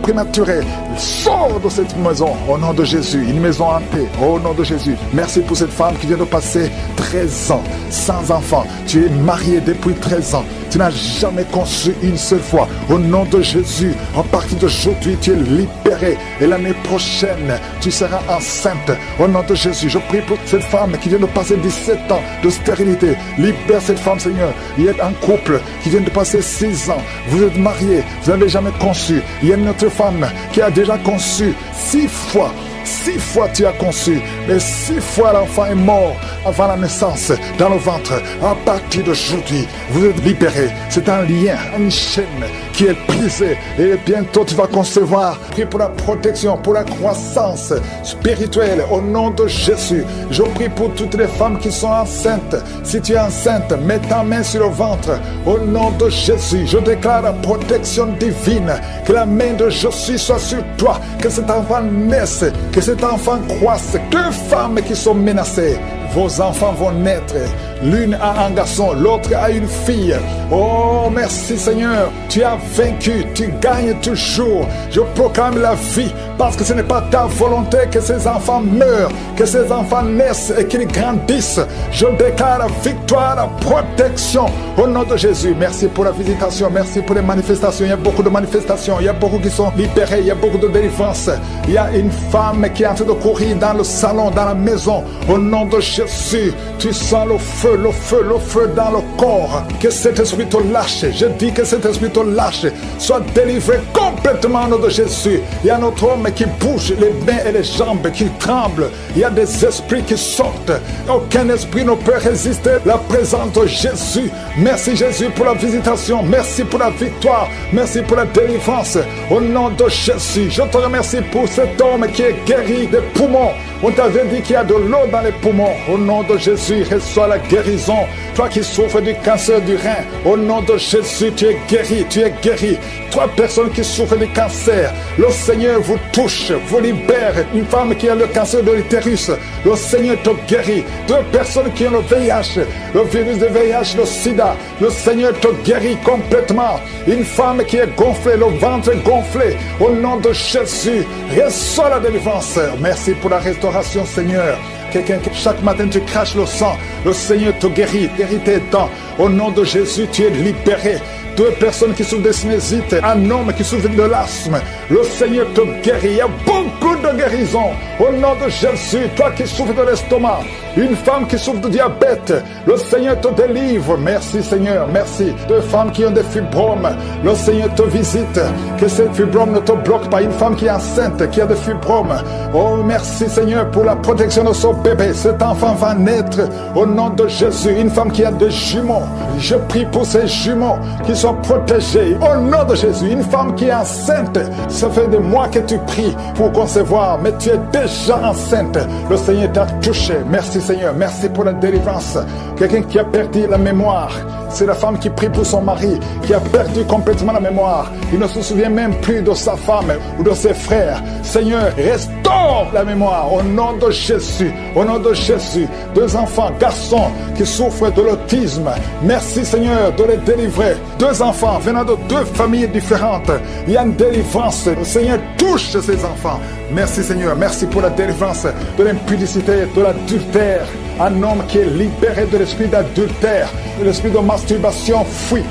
prématurée. Sors de cette maison. Au nom de Jésus. Une maison en paix. Au nom de Jésus. Merci pour cette femme qui vient de passer 13 ans sans enfant. Tu es marié depuis 13 ans. Tu n'as jamais conçu une seule fois. Au nom de Jésus, à partir d'aujourd'hui, tu es libéré. Et l'année prochaine, tu seras enceinte. Au nom de Jésus, je prie pour cette femme qui vient de passer 17 ans de stérilité. Libère cette femme, Seigneur. Il y a un couple qui vient de passer 6 ans. Vous êtes mariés, vous n'avez jamais conçu. Il y a une autre femme qui a déjà conçu 6 fois. 6 fois tu as conçu, mais 6 fois l'enfant est mort avant la naissance dans le ventre. À partir d'aujourd'hui, vous êtes libérés. C'est un lien, une chaîne qui est brisée. Et bientôt tu vas concevoir. Prie pour la protection, pour la croissance spirituelle. Au nom de Jésus, je prie pour toutes les femmes qui sont enceintes. Si tu es enceinte, mets ta main sur le ventre. Au nom de Jésus, je déclare la protection divine. Que la main de Jésus soit sur toi. Que cet enfant naisse. Que cet enfant croisse. 2 femmes qui sont menacées. Vos enfants vont naître. L'une a un garçon, l'autre a une fille. Oh, merci Seigneur. Tu as vaincu, tu gagnes toujours. Je proclame la vie parce que ce n'est pas ta volonté que ces enfants meurent, que ces enfants naissent et qu'ils grandissent. Je déclare la victoire, la protection au nom de Jésus. Merci pour la visitation, merci pour les manifestations. Il y a beaucoup de manifestations, il y a beaucoup qui sont libérés, il y a beaucoup de délivrance. Il y a une femme qui est en train de courir dans le salon, dans la maison. Au nom de Jésus, tu sens le feu, le feu, le feu dans le corps. Que cet esprit te lâche. Je dis que cet esprit te lâche. Sois délivré complètement au nom de Jésus. Il y a notre homme qui bouge les mains et les jambes, qui tremblent. Il y a des esprits qui sortent. Aucun esprit ne peut résister à la présence de Jésus. Merci Jésus pour la visitation. Merci pour la victoire. Merci pour la délivrance. Au nom de Jésus, je te remercie pour cet homme qui est guéri des poumons. On t'avait dit qu'il y a de l'eau dans les poumons. Au nom de Jésus, reçois la guérison. toi qui souffres du cancer du rein, au nom de Jésus, tu es guéri, tu es guéri. 3 personnes qui souffrent du cancer, le Seigneur vous touche, vous libère. Une femme qui a le cancer de l'utérus, le Seigneur te guérit. 2 personnes qui ont le VIH, le virus de VIH, le sida, le Seigneur te guérit complètement. Une femme qui est gonflée, le ventre gonflé, au nom de Jésus, reçois la délivrance. Merci pour la restauration, Seigneur. Quelqu'un qui chaque matin tu craches le sang, le Seigneur te guérit tes dents. Au nom de Jésus, tu es libéré. 2 personnes qui souffrent de sinusite, un homme qui souffre de l'asthme, le Seigneur te guérit. Il y a beaucoup de guérisons. Au nom de Jésus, toi qui souffres de l'estomac, une femme qui souffre de diabète, le Seigneur te délivre. Merci Seigneur, merci. 2 femmes qui ont des fibromes, le Seigneur te visite. Que ces fibromes ne te bloquent pas. Une femme qui est enceinte, qui a des fibromes, oh merci Seigneur pour la protection de son bébé. Cet enfant va naître au nom de Jésus. Une femme qui a des jumeaux, je prie pour ces jumeaux qui sont protégés au nom de Jésus. Une femme qui est enceinte, ça fait des mois que tu pries pour concevoir, mais tu es déjà enceinte. Le Seigneur t'a touché. Merci Seigneur, merci pour la délivrance. Quelqu'un qui a perdu la mémoire, c'est la femme qui prie pour son mari, qui a perdu complètement la mémoire. Il ne se souvient même plus de sa femme ou de ses frères. Seigneur, restaure la mémoire au nom de Jésus. Au nom de Jésus, 2 enfants, garçons qui souffrent de l'autisme. Merci Seigneur de les délivrer. 2 enfants venant de 2 familles différentes. Il y a une délivrance. Le Seigneur touche ces enfants. Merci Seigneur, merci pour la délivrance de l'impudicité, de l'adultère. Un homme qui est libéré de l'esprit d'adultère, de l'esprit de masturbation, fuit.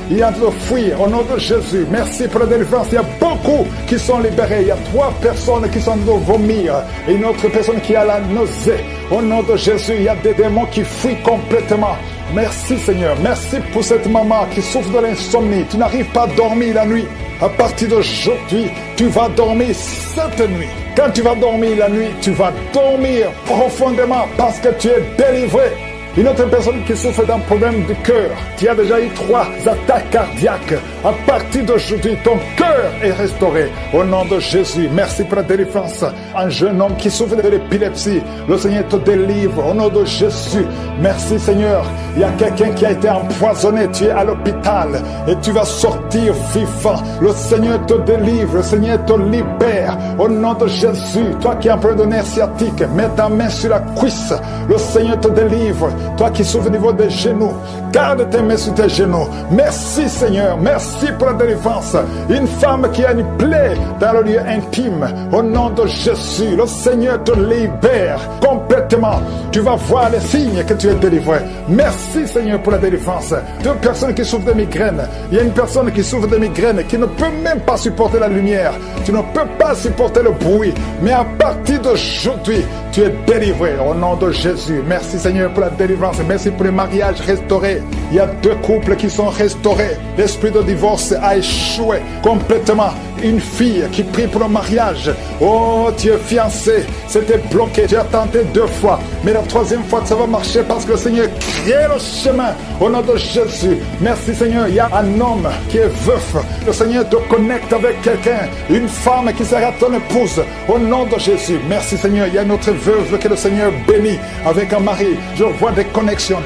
Il y a de fuir au nom de Jésus. Merci pour la délivrance. Il y a beaucoup qui sont libérés. Il y a 3 personnes qui sont de vomir et une autre personne qui a la nausée. Au nom de Jésus, il y a des démons qui fuient complètement. Merci Seigneur, merci pour cette maman qui souffre de l'insomnie. Tu n'arrives pas à dormir la nuit. À partir d'aujourd'hui, tu vas dormir cette nuit. Quand tu vas dormir la nuit, tu vas dormir profondément parce que tu es délivré. Une autre personne qui souffre d'un problème de cœur, qui a déjà eu 3 attaques cardiaques, à partir d'aujourd'hui, ton cœur est restauré. Au nom de Jésus, merci pour la délivrance. Un jeune homme qui souffre de l'épilepsie, le Seigneur te délivre. Au nom de Jésus, merci Seigneur. Il y a quelqu'un qui a été empoisonné, tu es à l'hôpital et tu vas sortir vivant. Le Seigneur te délivre, le Seigneur te libère. Au nom de Jésus, toi qui es un problème de nerf sciatique, mets ta main sur la cuisse. Le Seigneur te délivre. Toi qui souffres au niveau des genoux, garde tes mains sur tes genoux. Merci Seigneur, merci pour la délivrance. Une femme qui a une plaie dans le lieu intime, au nom de Jésus, le Seigneur te libère complètement. Tu vas voir les signes que tu es délivré. Merci Seigneur pour la délivrance. 2 personnes qui souffrent de migraines. Il y a une personne qui souffre de migraines qui ne peut même pas supporter la lumière. Tu ne peux pas supporter le bruit. Mais à partir d'aujourd'hui, tu es délivré au nom de Jésus. Merci Seigneur pour la délivrance. Merci pour les mariages restaurés. Il y a 2 couples qui sont restaurés. L'esprit de divorce a échoué complètement. Une fille qui prie pour le mariage. Oh, tu es fiancé. C'était bloqué. Tu as tenté 2 fois. Mais la 3e fois, ça va marcher parce que le Seigneur crée le chemin. Au nom de Jésus. Merci Seigneur. Il y a un homme qui est veuf. Le Seigneur te connecte avec quelqu'un. Une femme qui sera ton épouse. Au nom de Jésus. Merci Seigneur. Il y a une autre veuve que le Seigneur bénit avec un mari. Je vois des connexions.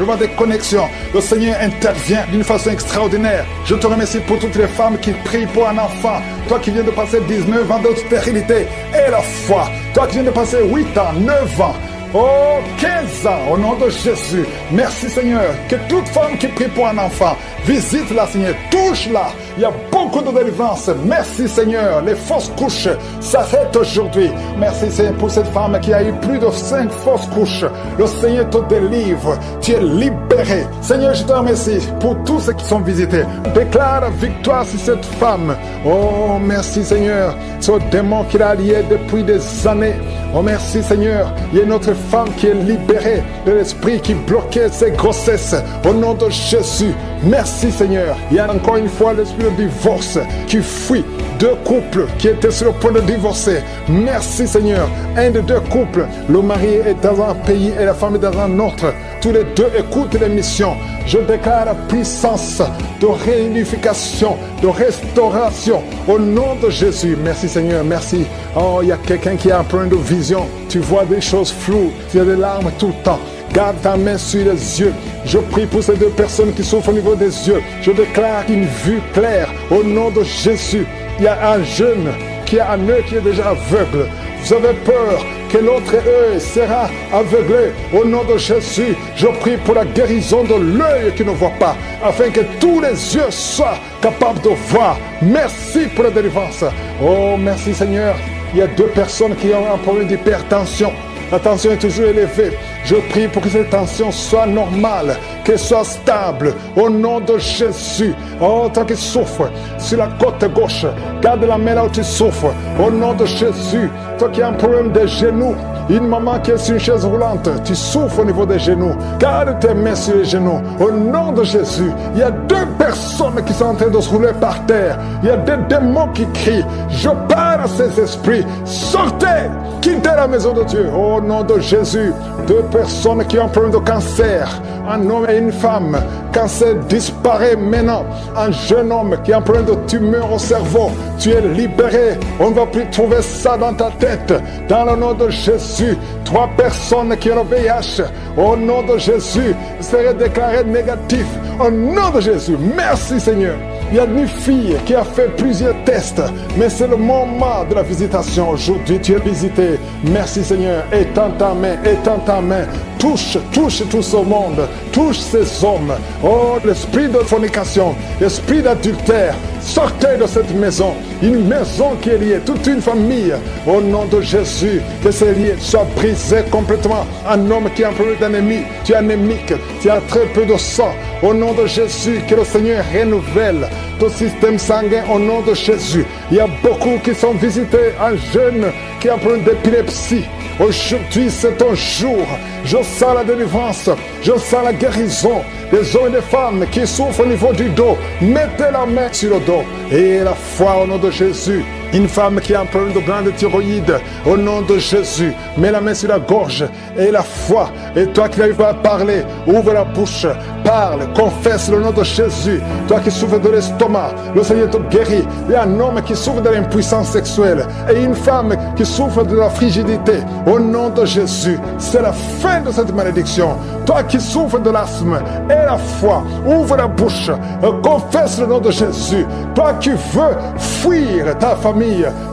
Le Seigneur intervient d'une façon extraordinaire. Je te remercie pour toutes les femmes qui prient pour un enfant. Toi qui viens de passer 19 ans de stérilité et la foi. Toi qui viens de passer 8 ans, 9 ans. Oh, 15 ans, au nom de Jésus. Merci Seigneur. Que toute femme qui prie pour un enfant, visite-la Seigneur, touche-la. Il y a beaucoup de délivrance. Merci Seigneur. Les fausses couches s'arrêtent aujourd'hui. Merci Seigneur pour cette femme qui a eu plus de 5 fausses couches. Le Seigneur te délivre. Tu es libéré. Seigneur, je te remercie pour tous ceux qui sont visités. Déclare la victoire sur cette femme. Oh, merci Seigneur. Ce démon qu'il a lié depuis des années. Oh, merci Seigneur. Il y a une autre femme qui est libérée de l'esprit qui bloquait ses grossesses. Au nom de Jésus. Merci Seigneur. Il y a encore une fois l'esprit de divorce qui fuit 2 couples qui étaient sur le point de divorcer. Merci Seigneur. Un des 2 couples, le mari est dans un pays et la femme est dans un autre. Tous les 2 écoutent l'émission. Je déclare la puissance de réunification, de restauration au nom de Jésus. Merci Seigneur, merci. Oh, il y a quelqu'un qui a un problème de vision. Tu vois des choses floues, tu as des larmes tout le temps. Garde ta main sur les yeux. Je prie pour ces deux personnes qui souffrent au niveau des yeux. Je déclare une vue claire au nom de Jésus. Il y a un jeune qui a un œil qui est déjà aveugle. Vous avez peur que l'autre œil sera aveuglé. Au nom de Jésus, je prie pour la guérison de l'œil qui ne voit pas, afin que tous les yeux soient capables de voir. Merci pour la délivrance. Oh, merci Seigneur. Il y a deux personnes qui ont un problème d'hypertension. La tension est toujours élevée. Je prie pour que cette tension soit normale, qu'elle soit stable. Au nom de Jésus. Oh, toi qui souffres sur la côte gauche, garde la main là où tu souffres. Au nom de Jésus. Toi qui as un problème des genoux, une maman qui est sur une chaise roulante, tu souffres au niveau des genoux. Garde tes mains sur les genoux. Au nom de Jésus. Il y a deux personnes qui sont en train de se rouler par terre. Il y a des démons qui crient. Je parle à ces esprits. Sortez! Quittez la maison de Dieu. Au nom de Jésus. Deux personnes qui ont un problème de cancer. Un homme et une femme. Cancer disparaît maintenant. Un jeune homme qui a un problème de tumeur au cerveau. Tu es libéré. On ne va plus trouver ça dans ta tête. Dans le nom de Jésus. Trois personnes qui ont le VIH. Au nom de Jésus. Seraient déclarées négatives. Au nom de Jésus. Merci Seigneur. Il y a une fille qui a fait plusieurs tests, mais c'est le moment de la visitation. Aujourd'hui, tu es visité. Merci Seigneur. Étends ta main, étends ta main. Touche tout ce monde. Touche ces hommes. Oh, l'esprit de fornication, l'esprit d'adultère. Sortez de cette maison. Une maison qui est liée, toute une famille. Au nom de Jésus, que ces liens soient brisés complètement. Un homme qui a un problème d'ennemi, tu es anémique, tu as très peu de sang. Au nom de Jésus, que le Seigneur renouvelle ton système sanguin au nom de Jésus. Il y a beaucoup qui sont visités. Un jeune qui a un problème d'épilepsie. Aujourd'hui, c'est ton jour. Je sens la délivrance. Je sens la guérison. Des hommes et des femmes qui souffrent au niveau du dos. Mettez la main sur le dos. Et la foi au nom de Jésus. Une femme qui a un problème de glande thyroïde, au nom de Jésus, mets la main sur la gorge et la foi. Et toi qui n'arrives pas à parler, ouvre la bouche, parle, confesse le nom de Jésus. Toi qui souffres de l'estomac, le Seigneur te guérit. Il y a un homme qui souffre de l'impuissance sexuelle et une femme qui souffre de la frigidité. Au nom de Jésus, c'est la fin de cette malédiction. Toi qui souffres de l'asthme et la foi, ouvre la bouche, confesse le nom de Jésus. Toi qui veux fuir ta famille,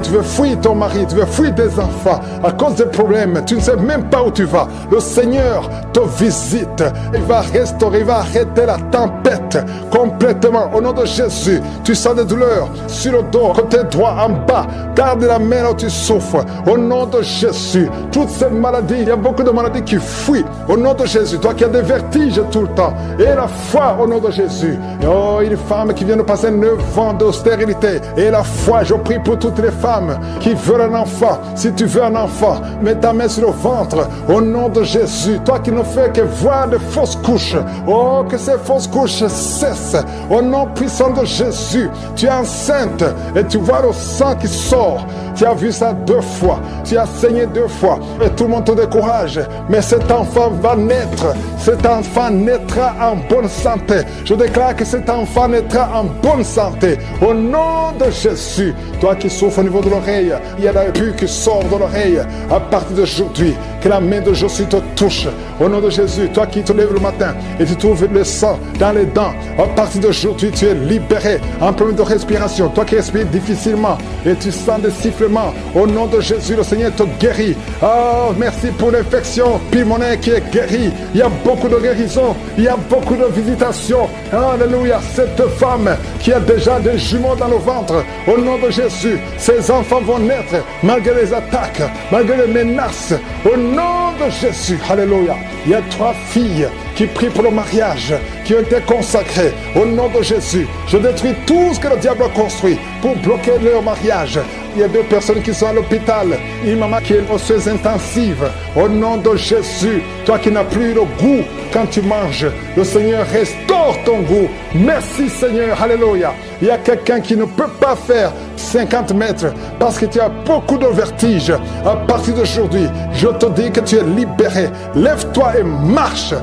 tu veux fuir ton mari, tu veux fuir tes enfants à cause des problèmes, tu ne sais même pas où tu vas. Le Seigneur te visite, il va restaurer, il va arrêter la tempête complètement. Au nom de Jésus, tu sens des douleurs sur le dos, côté droit, en bas. Garde la main là où tu souffres. Au nom de Jésus, toutes ces maladies, il y a beaucoup de maladies qui fuient. Au nom de Jésus, toi qui as des vertiges tout le temps, et la foi au nom de Jésus. Oh, une femme qui vient de passer 9 ans de stérilité, et la foi, je prie pour toutes les femmes qui veulent un enfant. Si tu veux un enfant, mets ta main sur le ventre au nom de Jésus. Toi qui ne fais que voir de fausses couches, oh, que ces fausses couches cessent au nom puissant de Jésus. Tu es enceinte et tu vois le sang qui sort. Tu as vu ça 2 fois, tu as saigné 2 fois et tout le monde te décourage, mais cet enfant va naître. Cet enfant naîtra en bonne santé. Je déclare que cet enfant naîtra en bonne santé au nom de Jésus. Toi qui souffres au niveau de l'oreille, il y a la pus qui sort de l'oreille. À partir d'aujourd'hui, que la main de Jésus te touche au nom de Jésus. Toi qui te lèves le matin et tu trouves le sang dans les dents, à partir d'aujourd'hui tu es libéré. Un problème de respiration, toi qui respires difficilement et tu sens des sifflements, au nom de Jésus le Seigneur te guérit. Oh, merci pour l'infection pulmonaire qui est guérie. Il y a beaucoup de guérison, il y a beaucoup de visitations. Alléluia. Cette femme qui a déjà des jumeaux dans le ventre, au nom de Jésus, ses enfants vont naître malgré les attaques, malgré les menaces, au nom de Jésus. Alléluia. Il y a 3 filles qui prient pour le mariage, qui ont été consacrées au nom de Jésus. Je détruis tout ce que le diable a construit pour bloquer leur mariage. Il y a 2 personnes qui sont à l'hôpital. Une maman qui est aux soins intensives. Au nom de Jésus, toi qui n'as plus le goût quand tu manges, le Seigneur restaure ton goût. Merci Seigneur, alléluia. Il y a quelqu'un qui ne peut pas faire 50 mètres parce que tu as beaucoup de vertige. À partir d'aujourd'hui, je te dis que tu es libéré. Lève-toi et marche.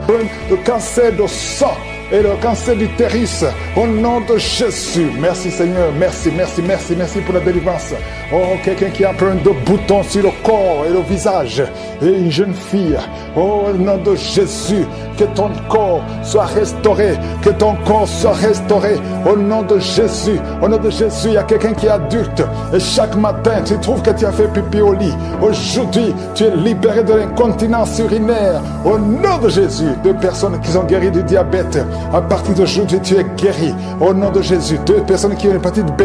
Le cancer de sang, et le cancer d'utérus. Au nom de Jésus. Merci Seigneur. Merci pour la délivrance. Oh, quelqu'un qui a plein de boutons sur le corps et le visage. Et une jeune fille. Oh, au nom de Jésus. Que ton corps soit restauré. Que ton corps soit restauré. Au nom de Jésus. Au nom de Jésus, il y a quelqu'un qui est adulte. Et chaque matin, tu trouves que tu as fait pipi au lit. Aujourd'hui, tu es libéré de l'incontinence urinaire. Au nom de Jésus. 2 personnes qui sont guéries du diabète. À partir d'aujourd'hui, tu es guéri. Au nom de Jésus. 2 personnes qui ont l'hépatite B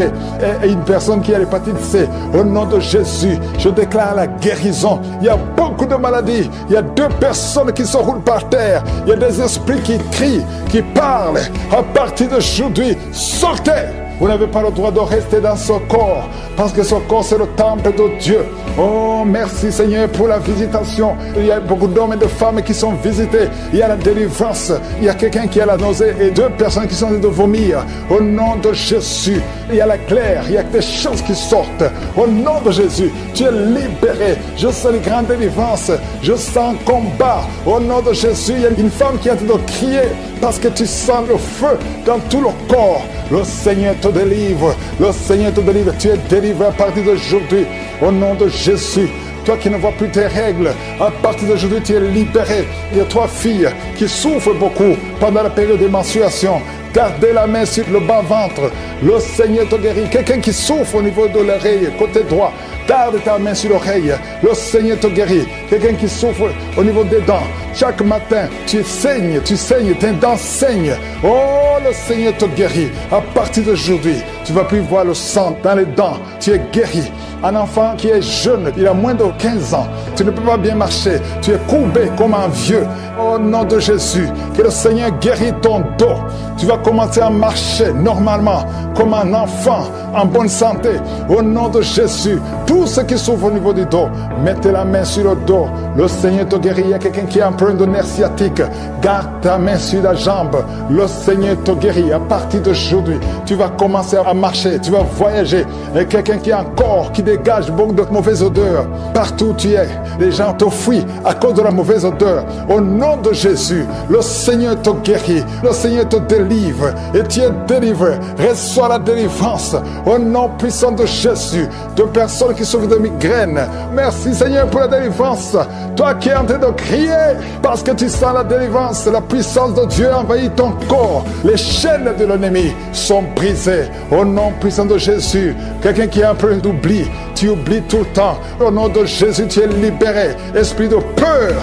et une personne qui a l'hépatite C. Au nom de Jésus, je déclare la guérison. Il y a beaucoup de maladies. Il y a 2 personnes qui se roulent par terre. Il y a des esprits qui crient, qui parlent. À partir d'aujourd'hui, sortez! Vous n'avez pas le droit de rester dans ce corps, parce que ce corps, c'est le temple de Dieu. Oh, merci Seigneur pour la visitation. Il y a beaucoup d'hommes et de femmes qui sont visités. Il y a la délivrance. Il y a quelqu'un qui a la nausée et 2 personnes qui sont en train de vomir. Au nom de Jésus, il y a la claire. Il y a des choses qui sortent. Au nom de Jésus, tu es libéré. Je sens les grandes délivrances. Je sens combat. Au nom de Jésus, il y a une femme qui est en train de crier parce que tu sens le feu dans tout le corps. Le Seigneur te délivre. Le Seigneur te délivre. Tu es délivré à partir d'aujourd'hui. Au nom de Jésus. Toi qui ne vois plus tes règles, à partir d'aujourd'hui, tu es libéré. Il y a 3 filles qui souffrent beaucoup pendant la période de menstruation. Gardez la main sur le bas-ventre. Le Seigneur te guérit. Quelqu'un qui souffre au niveau de l'oreille, côté droit, garde ta main sur l'oreille. Le Seigneur te guérit. Quelqu'un qui souffre au niveau des dents. Chaque matin, tu saignes, tes dents saignent. Oh, le Seigneur te guérit. À partir d'aujourd'hui, tu ne vas plus voir le sang dans les dents. Tu es guéri. Un enfant qui est jeune, il a moins de 15 ans. Tu ne peux pas bien marcher. Tu es courbé comme un vieux. Au nom de Jésus, que le Seigneur guérit ton dos. Tu vas commencer à marcher normalement, comme un enfant, en bonne santé. Au nom de Jésus, tous ceux qui souffrent au niveau du dos, mettez la main sur le dos. Le Seigneur te guérit. Il y a quelqu'un qui a un problème de nerf sciatique. Garde ta main sur la jambe. Le Seigneur te guérit. À partir d'aujourd'hui, tu vas commencer à marcher. Tu vas voyager. Il y a quelqu'un qui a un corps qui dégage beaucoup de mauvaises odeurs. Partout où tu es, les gens te fuient à cause de la mauvaise odeur. Au nom de Jésus, le Seigneur te guérit. Le Seigneur te délivre. Et tu es délivré. Reçois la délivrance. Au nom puissant de Jésus. De personnes qui souffrent de migraines. Merci Seigneur pour la délivrance. Toi qui es en train de crier parce que tu sens la délivrance, la puissance de Dieu envahit ton corps. Les chaînes de l'ennemi sont brisées. Au nom puissant de Jésus. Quelqu'un qui a un peu d'oubli, tu oublies tout le temps. Au nom de Jésus, tu es libéré. Esprit de peur.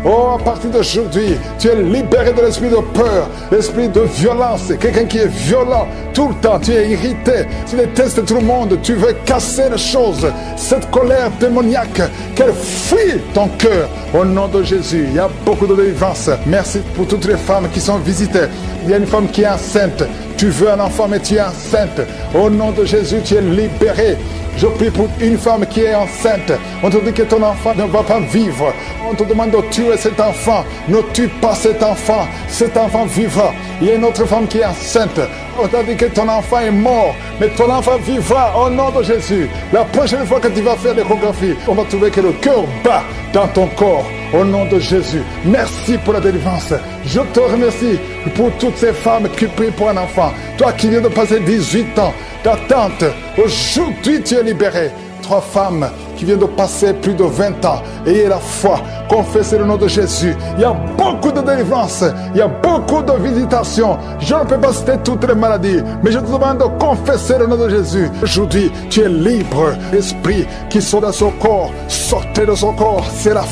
Oh, à partir d'aujourd'hui, tu es libéré de l'esprit de peur, l'esprit de violence. Quelqu'un qui est violent tout le temps, tu es irrité. Tu détestes tout le monde, tu veux casser les choses. Cette colère démoniaque, qu'elle fuit ton cœur. Au nom de Jésus, il y a beaucoup de délivrance. Merci pour toutes les femmes qui sont visitées. Il y a une femme qui est enceinte. Tu veux un enfant, mais tu es enceinte. Au nom de Jésus, tu es libéré. Je prie pour une femme qui est enceinte. On te dit que ton enfant ne va pas vivre. On te demande de tuer cet enfant. Ne tue pas cet enfant. Cet enfant vivra. Il y a une autre femme qui est enceinte. On t'a dit que ton enfant est mort, mais ton enfant vivra au nom de Jésus. La prochaine fois que tu vas faire l'échographie, on va trouver que le cœur bat dans ton corps. Au nom de Jésus. Merci pour la délivrance. Je te remercie pour toutes ces femmes qui prient pour un enfant. Toi qui viens de passer 18 ans d'attente, aujourd'hui tu es libéré. 3 femmes qui viennent de passer plus de 20 ans. Ayez la foi, confessez le nom de Jésus. Il y a beaucoup de délivrance, il y a beaucoup de visitations. Je ne peux pas citer toutes les maladies, mais je te demande de confesser le nom de Jésus. Aujourd'hui, tu es libre. L'esprit qui sont dans son corps, sortez de son corps. C'est la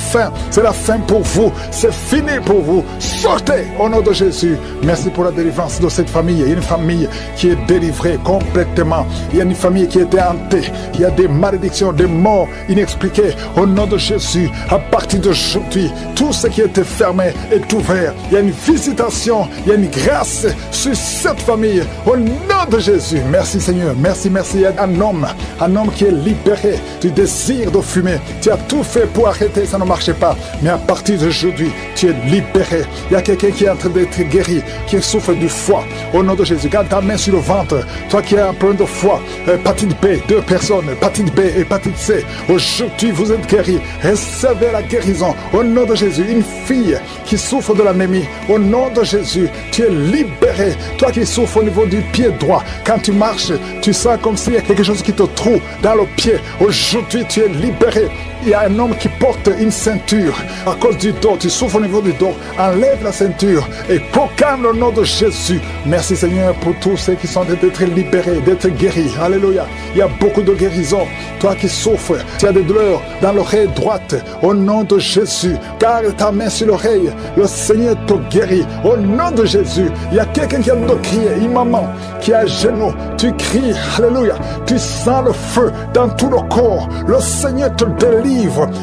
fin pour vous. C'est fini pour vous. Sortez au nom de Jésus. Merci pour la délivrance de cette famille. Il y a une famille qui est délivrée complètement. Il y a une famille qui était hantée. Il y a des malédictions, des morts inexpliquées. Au nom de Jésus, à partir d'aujourd'hui, tout ce qui était fermé est ouvert. Il y a une visitation, il y a une grâce sur cette famille. Au nom de Jésus. Merci Seigneur. Merci. Il y a un homme qui est libéré du désir de fumer. Tu as tout fait pour arrêter, ça ne marchait pas. Mais à partir d'aujourd'hui, tu es libéré. Il y a quelqu'un qui est en train d'être guéri, qui souffre du foie. Au nom de Jésus, garde ta main sur le ventre. Toi qui as un problème de foie, hépatite B, 2 personnes, hépatite B, hépatite C. Aujourd'hui, vous êtes guéris. Recevez la guérison au nom de Jésus. Une fille qui souffre de l'anémie, au nom de Jésus, tu es libéré. Toi qui souffres au niveau du pied droit, quand tu marches, tu sens comme s'il y a quelque chose qui te trouve dans le pied. Aujourd'hui, tu es libéré. Il y a un homme qui porte une ceinture à cause du dos. Tu souffres au niveau du dos. Enlève la ceinture et proclame le nom de Jésus. Merci Seigneur pour tous ceux qui sont d'être libérés, d'être guéris. Alléluia. Il y a beaucoup de guérisons. Toi qui souffres, tu as des douleurs dans l'oreille droite. Au nom de Jésus, garde ta main sur l'oreille. Le Seigneur te guérit. Au nom de Jésus, il y a quelqu'un qui a de crier. Une maman qui est à genoux. Tu cries. Alléluia. Tu sens le feu dans tout le corps. Le Seigneur te délivre.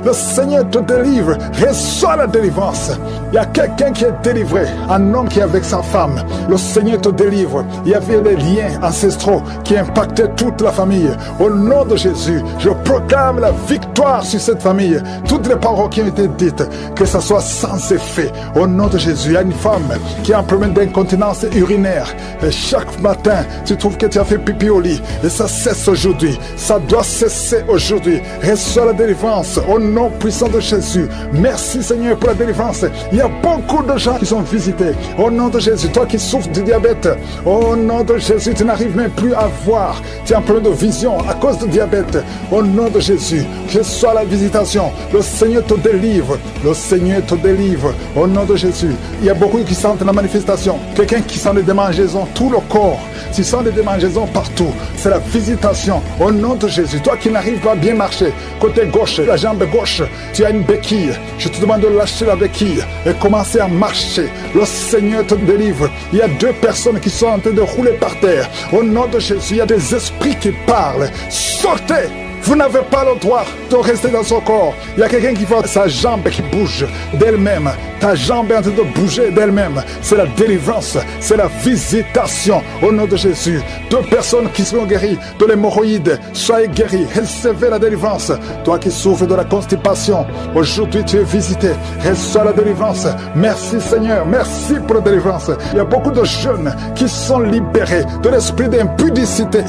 Le Seigneur te délivre. Reçois la délivrance. Il y a quelqu'un qui est délivré. Un homme qui est avec sa femme. Le Seigneur te délivre. Il y avait des liens ancestraux qui impactaient toute la famille. Au nom de Jésus, je proclame la victoire sur cette famille. Toutes les paroles qui ont été dites, que ça soit sans effet. Au nom de Jésus, il y a une femme qui a un problème d'incontinence urinaire. Et chaque matin, tu trouves que tu as fait pipi au lit. Et ça cesse aujourd'hui. Ça doit cesser aujourd'hui. Reçois la délivrance. Au nom puissant de Jésus. Merci Seigneur pour la délivrance. Il y a beaucoup de gens qui sont visités. Au nom de Jésus, toi qui souffres du diabète, au nom de Jésus, tu n'arrives même plus à voir. Tu as un problème de vision à cause du diabète. Au nom de Jésus, que soit la visitation. Le Seigneur te délivre. Le Seigneur te délivre. Au nom de Jésus. Il y a beaucoup qui sentent la manifestation. Quelqu'un qui sent des démangeaisons, tout le corps. Tu sens des démangeaisons partout. C'est la visitation. Au nom de Jésus. Toi qui n'arrives pas à bien marcher, côté gauche, la jambe gauche, tu as une béquille. Je te demande de lâcher la béquille et commencer à marcher. Le Seigneur te délivre. Il y a 2 personnes qui sont en train de rouler par terre. Au nom de Jésus, il y a des esprits qui parlent. Sortez! Vous n'avez pas le droit de rester dans son corps. Il y a quelqu'un qui voit sa jambe qui bouge d'elle-même. Ta jambe est en train de bouger d'elle-même. C'est la délivrance, c'est la visitation au nom de Jésus. 2 personnes qui seront guéries de l'hémorroïde, soyez guéris, recevez la délivrance. Toi qui souffres de la constipation, aujourd'hui tu es visité, reçois la délivrance. Merci Seigneur, merci pour la délivrance. Il y a beaucoup de jeunes qui sont libérés de l'esprit d'impudicité.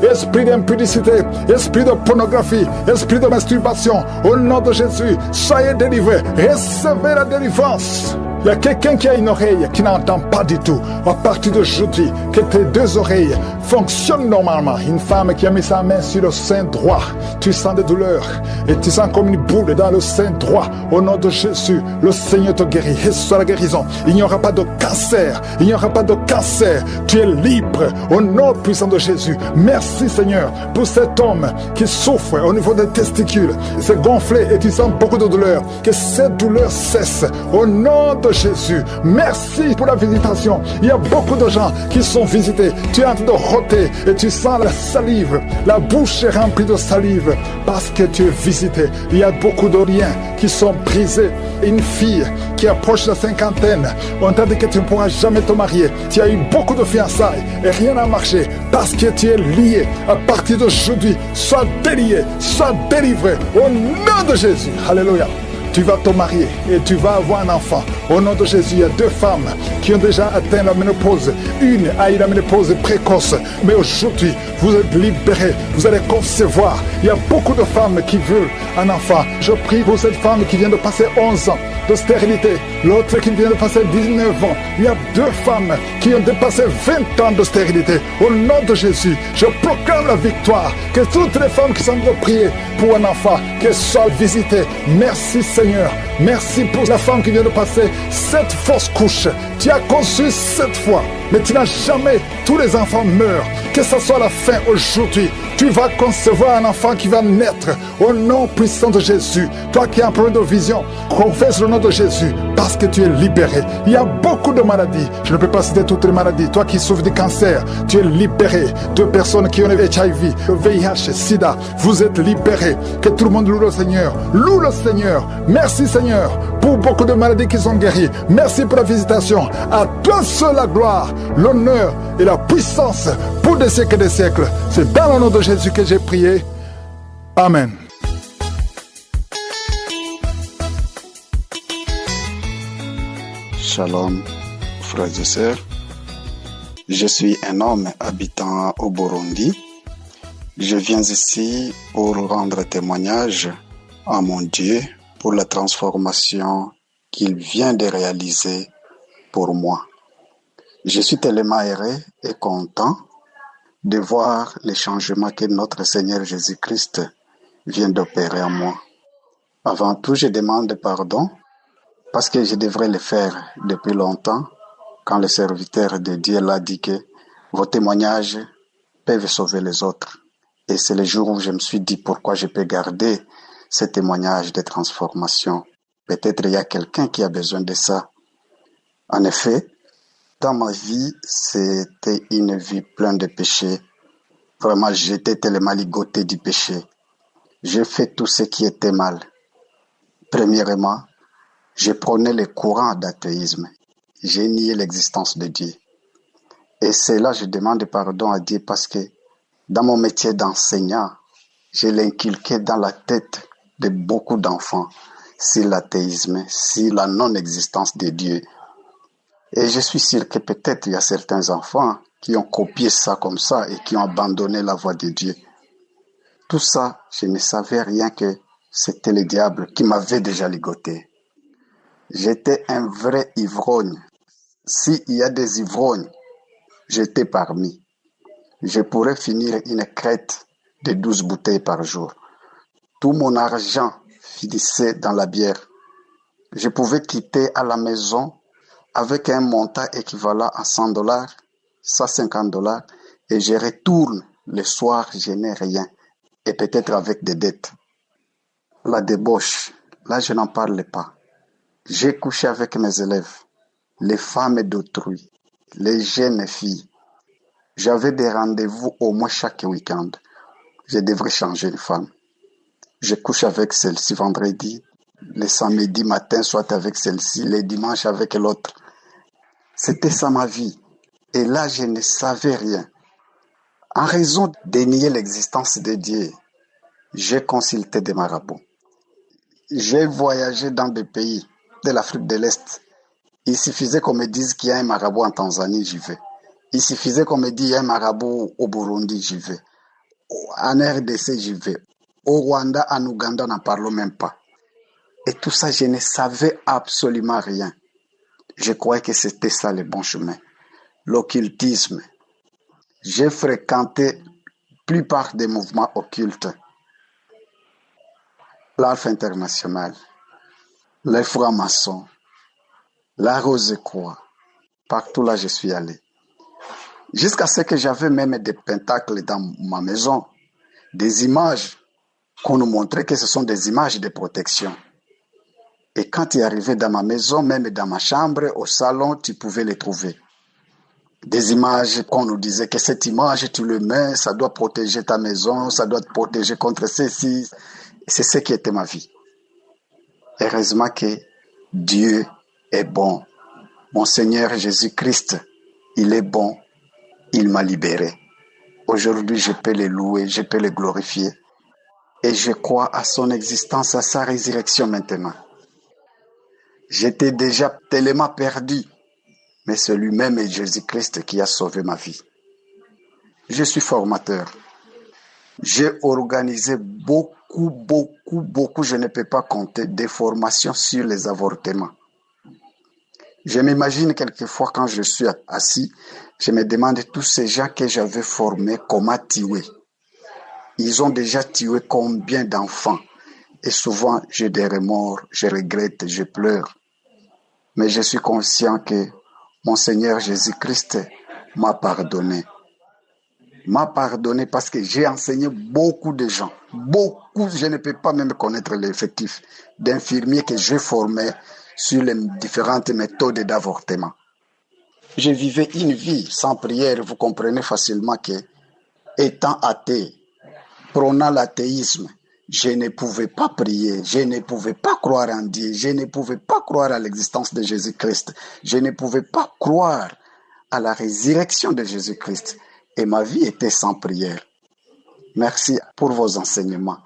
Esprit d'impudicité, esprit de pornographie, esprit de masturbation, au nom de Jésus, soyez délivrés, recevez la délivrance. Il y a quelqu'un qui a une oreille qui n'entend pas du tout. À partir d'aujourd'hui, que tes 2 oreilles fonctionnent normalement. Une femme qui a mis sa main sur le sein droit, tu sens des douleurs et tu sens comme une boule dans le sein droit. Au nom de Jésus, le Seigneur te guérit. Reçois la guérison. Il n'y aura pas de cancer. Il n'y aura pas de cancer. Tu es libre au nom puissant de Jésus. Merci Seigneur pour cet homme qui souffre au niveau des testicules. C'est gonflé et tu sens beaucoup de douleur. Que cette douleur cesse au nom de Jésus. Merci pour la visitation. Il y a beaucoup de gens qui sont visités. Tu es en train de roter et tu sens la salive. La bouche est remplie de salive parce que tu es visité. Il y a beaucoup de liens qui sont brisés. Une fille qui approche la cinquantaine, on t'a dit que tu ne pourras jamais te marier. Tu as eu beaucoup de fiançailles et rien n'a marché parce que tu es lié. À partir d'aujourd'hui, sois délié, sois délivré au nom de Jésus. Alléluia. Tu vas te marier et tu vas avoir un enfant. Au nom de Jésus, il y a 2 femmes qui ont déjà atteint la ménopause. Une a eu la ménopause précoce. Mais aujourd'hui, vous êtes libérés. Vous allez concevoir. Il y a beaucoup de femmes qui veulent un enfant. Je prie pour cette femme qui vient de passer 11 ans de stérilité. L'autre qui vient de passer 19 ans. Il y a 2 femmes qui ont dépassé 20 ans de stérilité. Au nom de Jésus, je proclame la victoire. Que toutes les femmes qui sont de prier pour un enfant, qu'elles soient visitées. Merci Seigneur. Merci pour la femme qui vient de passer 7 fausses couches. Tu as conçu 7 fois, mais tu n'as jamais. Tous les enfants meurent. Que ce soit la fin aujourd'hui. Tu vas concevoir un enfant qui va naître au nom puissant de Jésus. Toi qui as un problème de vision, confesse le nom de Jésus parce que tu es libéré. Il y a beaucoup de maladies. Je ne peux pas citer toutes les maladies. Toi qui souffres du cancer, tu es libéré. 2 personnes qui ont le HIV, le VIH, SIDA, vous êtes libérés. Que tout le monde loue le Seigneur. Loue le Seigneur. Merci Seigneur pour beaucoup de maladies qui sont guéries. Merci pour la visitation. À toi seul la gloire, l'honneur et la puissance pour des siècles et des siècles. C'est dans le nom de Jésus que j'ai prié. Amen. Shalom, frères et sœurs. Je suis un homme habitant au Burundi Je viens ici pour rendre témoignage à mon Dieu pour la transformation qu'il vient de réaliser pour moi. Je suis tellement heureux et content de voir les changements que notre Seigneur Jésus-Christ vient d'opérer en moi. Avant tout, je demande pardon parce que je devrais le faire depuis longtemps quand le serviteur de Dieu l'a dit que vos témoignages peuvent sauver les autres. Et c'est le jour où je me suis dit pourquoi je peux garder ce témoignage de transformation. Peut-être il y a quelqu'un qui a besoin de ça. En effet, dans ma vie, c'était une vie pleine de péchés. Vraiment, j'étais tellement ligoté du péché. J'ai fait tout ce qui était mal. Premièrement, je prenais le courant d'athéisme. J'ai nié l'existence de Dieu. Et c'est là que je demande pardon à Dieu parce que dans mon métier d'enseignant, je l'ai inculqué dans la tête de beaucoup d'enfants sur l'athéisme, sur la non-existence de Dieu. Et je suis sûr que peut-être il y a certains enfants qui ont copié ça comme ça et qui ont abandonné la voie de Dieu. Tout ça, je ne savais rien que c'était le diable qui m'avait déjà ligoté. J'étais un vrai ivrogne. S'il y a des ivrognes, j'étais parmi. Je pourrais finir une crête de 12 bouteilles par jour. Tout mon argent finissait dans la bière. Je pouvais quitter à la maison avec un montant équivalent à $100, $150, et je retourne le soir, je n'ai rien, et peut-être avec des dettes. La débauche, là je n'en parle pas. J'ai couché avec mes élèves, les femmes d'autrui, les jeunes filles. J'avais des rendez-vous au moins chaque week-end. Je devrais changer de femme. Je couche avec celle-ci vendredi, le samedi matin, soit avec celle-ci, le dimanche avec l'autre. C'était ça ma vie. Et là, je ne savais rien. En raison de nier l'existence de Dieu, j'ai consulté des marabouts. J'ai voyagé dans des pays de l'Afrique de l'Est. Il suffisait qu'on me dise qu'il y a un marabout en Tanzanie, j'y vais. Il suffisait qu'on me dise qu'il y a un marabout au Burundi, j'y vais. En RDC, j'y vais. Au Rwanda, en Ouganda, n'en parlons même pas. Et tout ça, je ne savais absolument rien. Je croyais que c'était ça le bon chemin. L'occultisme. J'ai fréquenté la plupart des mouvements occultes. L'Alpha International, les francs-maçons, la Rose-Croix. Partout là, je suis allé. Jusqu'à ce que j'avais même des pentacles dans ma maison, des images qu'on nous montrait que ce sont des images de protection. Et quand il arrivait dans ma maison, même dans ma chambre, au salon, tu pouvais les trouver. Des images qu'on nous disait que cette image, tu le mets, ça doit protéger ta maison, ça doit te protéger contre ceci. C'est ce qui était ma vie. Heureusement que Dieu est bon. Mon Seigneur Jésus-Christ, il est bon. Il m'a libéré. Aujourd'hui, je peux le louer, je peux le glorifier. Et je crois à son existence, à sa résurrection maintenant. J'étais déjà tellement perdu, mais c'est lui-même et Jésus-Christ qui a sauvé ma vie. Je suis formateur. J'ai organisé beaucoup, je ne peux pas compter, des formations sur les avortements. Je m'imagine quelquefois quand je suis assis, je me demande tous ces gens que j'avais formés, comment tuer. Ils ont déjà tué combien d'enfants? Et souvent, j'ai des remords, je regrette, je pleure. Mais je suis conscient que mon Seigneur Jésus-Christ m'a pardonné. M'a pardonné parce que j'ai enseigné beaucoup de gens. Beaucoup, je ne peux pas même connaître l'effectif d'infirmiers que j'ai formés sur les différentes méthodes d'avortement. Je vivais une vie sans prière, vous comprenez facilement que, étant athée, prônant l'athéisme, je ne pouvais pas prier, je ne pouvais pas croire en Dieu, je ne pouvais pas croire à l'existence de Jésus-Christ, je ne pouvais pas croire à la résurrection de Jésus-Christ. Et ma vie était sans prière. Merci pour vos enseignements.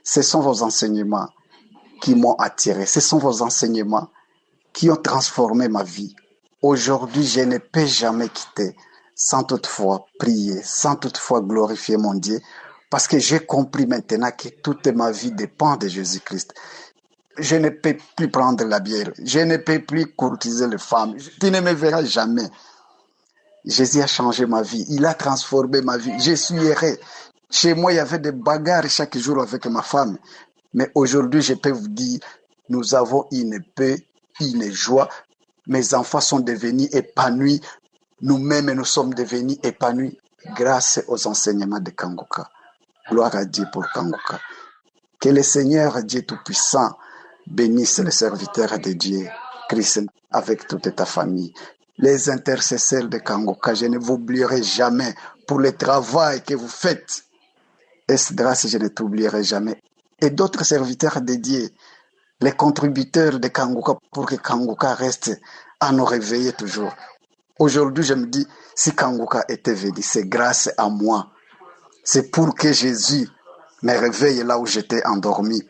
Ce sont vos enseignements qui m'ont attiré, ce sont vos enseignements qui ont transformé ma vie. Aujourd'hui, je ne peux jamais quitter sans toutefois prier, sans toutefois glorifier mon Dieu, parce que j'ai compris maintenant que toute ma vie dépend de Jésus-Christ. Je ne peux plus prendre la bière, je ne peux plus courtiser les femmes, tu ne me verras jamais. Jésus a changé ma vie, il a transformé ma vie, je suis heureux. Chez moi, il y avait des bagarres chaque jour avec ma femme, mais aujourd'hui, je peux vous dire, nous avons une paix, une joie. Mes enfants sont devenus épanouis, nous-mêmes nous sommes devenus épanouis grâce aux enseignements de Kanguka. Gloire à Dieu pour Kanguka. Que le Seigneur Dieu Tout-Puissant bénisse les serviteurs de Dieu, Christ, avec toute ta famille. Les intercesseurs de Kanguka, je ne vous oublierai jamais pour le travail que vous faites. Esdras, je ne t'oublierai jamais. Et d'autres serviteurs de Dieu, les contributeurs de Kanguka, pour que Kanguka reste à nous réveiller toujours. Aujourd'hui, je me dis, si Kanguka était venu, c'est grâce à moi. C'est pour que Jésus me réveille là où j'étais endormi.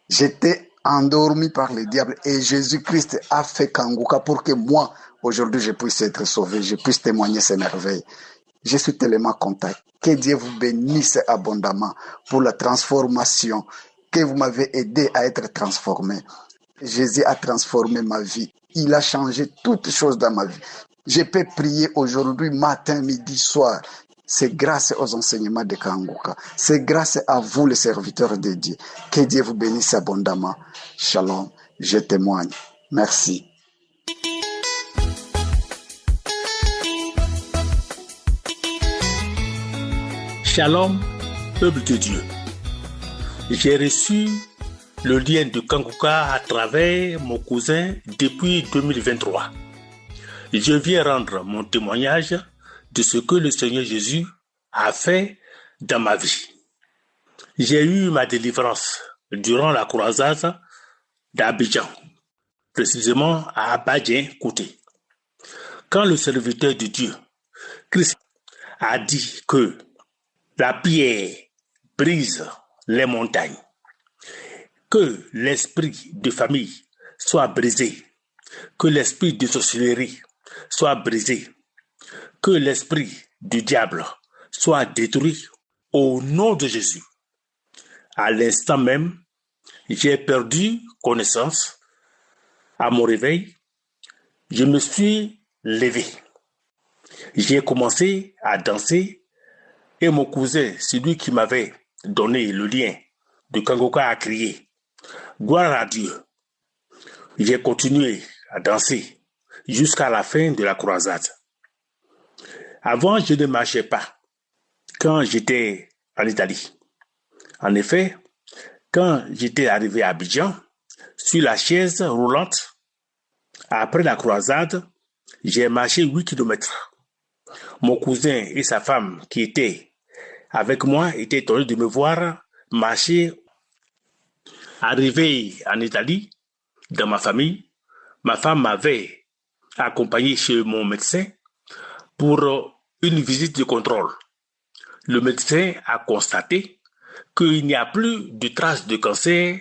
J'étais endormi par le diable et Jésus-Christ a fait Kanguka pour que moi, aujourd'hui, je puisse être sauvé, je puisse témoigner ces merveilles. Je suis tellement content. Que Dieu vous bénisse abondamment pour la transformation, que vous m'avez aidé à être transformé. Jésus a transformé ma vie. Il a changé toutes choses dans ma vie. Je peux prier aujourd'hui, matin, midi, soir. C'est grâce aux enseignements de Kanguka. C'est grâce à vous, les serviteurs de Dieu. Que Dieu vous bénisse abondamment. Shalom, je témoigne. Merci. Shalom, peuple de Dieu. J'ai reçu le lien de Kanguka à travers mon cousin depuis 2023. Je viens rendre mon témoignage de ce que le Seigneur Jésus a fait dans ma vie. J'ai eu ma délivrance durant la croisade d'Abidjan, précisément à Abadien-Kouté. Quand le serviteur de Dieu, Christ, a dit que la pierre brise les montagnes, que l'esprit de famille soit brisé, que l'esprit de sorcellerie soit brisé, que l'esprit du diable soit détruit au nom de Jésus. À l'instant même, j'ai perdu connaissance. À mon réveil, je me suis levé. J'ai commencé à danser et mon cousin, celui qui m'avait donné le lien de Kanguka, a crié « Gloire à Dieu ». J'ai continué à danser jusqu'à la fin de la croisade. Avant, je ne marchais pas quand j'étais en Italie. En effet, quand j'étais arrivé à Abidjan, sur la chaise roulante, après la croisade, j'ai marché 8 kilomètres. Mon cousin et sa femme qui étaient avec moi étaient étonnés de me voir marcher. Arrivé en Italie, dans ma famille, ma femme m'avait accompagné chez mon médecin pour une visite de contrôle. Le médecin a constaté qu'il n'y a plus de traces de cancer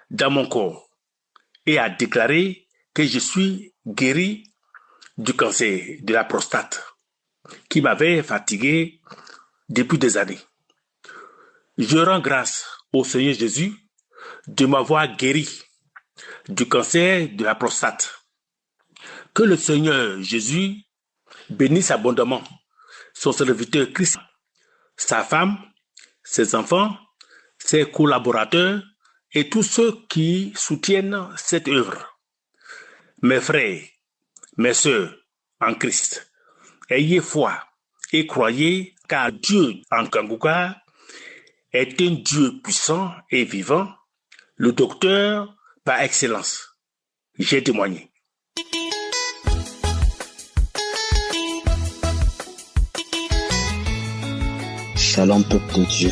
dans mon corps et a déclaré que je suis guéri du cancer de la prostate qui m'avait fatigué depuis des années. Je rends grâce au Seigneur Jésus de m'avoir guéri du cancer de la prostate. Que le Seigneur Jésus bénisse abondamment son serviteur Christ, sa femme, ses enfants, ses collaborateurs et tous ceux qui soutiennent cette œuvre. Mes frères, mes sœurs en Christ, ayez foi et croyez car Dieu en Kanguka est un Dieu puissant et vivant, le docteur par excellence. J'ai témoigné. Shalom peuple de Dieu.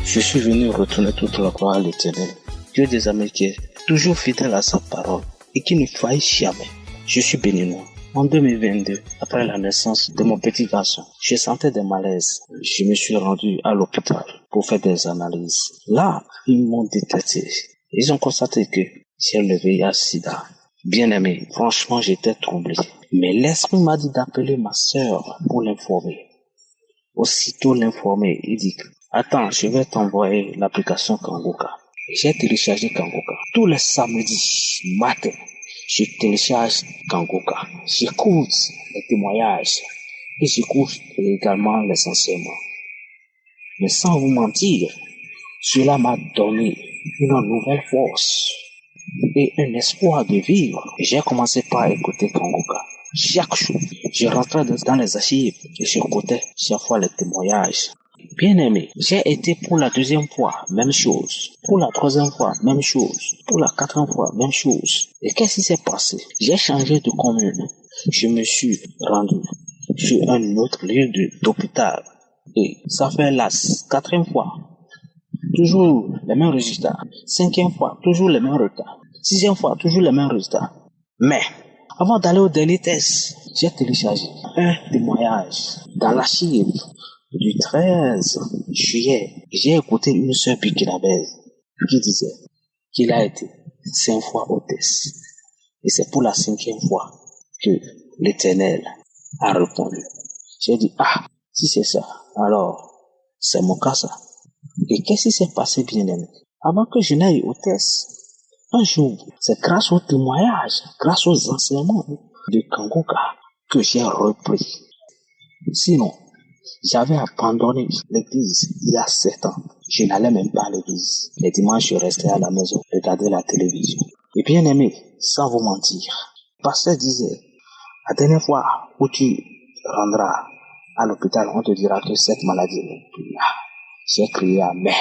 Je suis venu retourner toute la gloire à l'Éternel, Dieu des Américains, toujours fidèle à sa parole et qui ne faillit jamais. Je suis béninois. En 2022, après la naissance de mon petit garçon, je sentais des malaises. Je me suis rendu à l'hôpital pour faire des analyses. Là, ils m'ont détecté. Ils ont constaté que j'ai le VIH-Sida. Bien-aimé, franchement, j'étais troublé. Mais l'esprit m'a dit d'appeler ma sœur pour l'informer. Aussitôt l'informer, il dit Attends, je vais t'envoyer l'application Kangoka. J'ai téléchargé Kangoka. Tous les samedis matin, je télécharge Kangoka. J'écoute les témoignages et j'écoute également les enseignements. Mais sans vous mentir, cela m'a donné une nouvelle force et un espoir de vivre. J'ai commencé par écouter Kangoka. Chaque jour, je rentrais dans les archives et j'écoutais chaque fois les témoignages. Bien aimé, j'ai été pour la deuxième fois, même chose. Pour la troisième fois, même chose. Pour la quatrième fois, même chose. Et qu'est-ce qui s'est passé? J'ai changé de commune. Je me suis rendu sur un autre lieu d'hôpital. Et ça fait la quatrième fois. Toujours les mêmes résultats. Cinquième fois, toujours les mêmes résultats. Sixième fois, toujours les mêmes résultats. Mais, avant d'aller au dernier test, j'ai téléchargé un témoignage dans l'archive du 13 juillet. J'ai écouté une sœur burkinabèse qui disait qu'il a été 5 fois au test. Et c'est pour la 5e fois que l'Éternel a répondu. J'ai dit, si c'est ça, alors c'est mon cas ça. Et qu'est-ce qui s'est passé, bien aimé? Avant que je n'aille au test, un jour, c'est grâce au témoignage, grâce aux enseignements de Kangoka que j'ai repris. Sinon, j'avais abandonné l'église il y a 7 ans. Je n'allais même pas à l'église. Les dimanches, je restais à la maison, regarder la télévision. Et bien aimé, sans vous mentir, le pasteur disait, la dernière fois où tu rendras à l'hôpital, on te dira que cette maladie n'est plus là. J'ai crié Amen.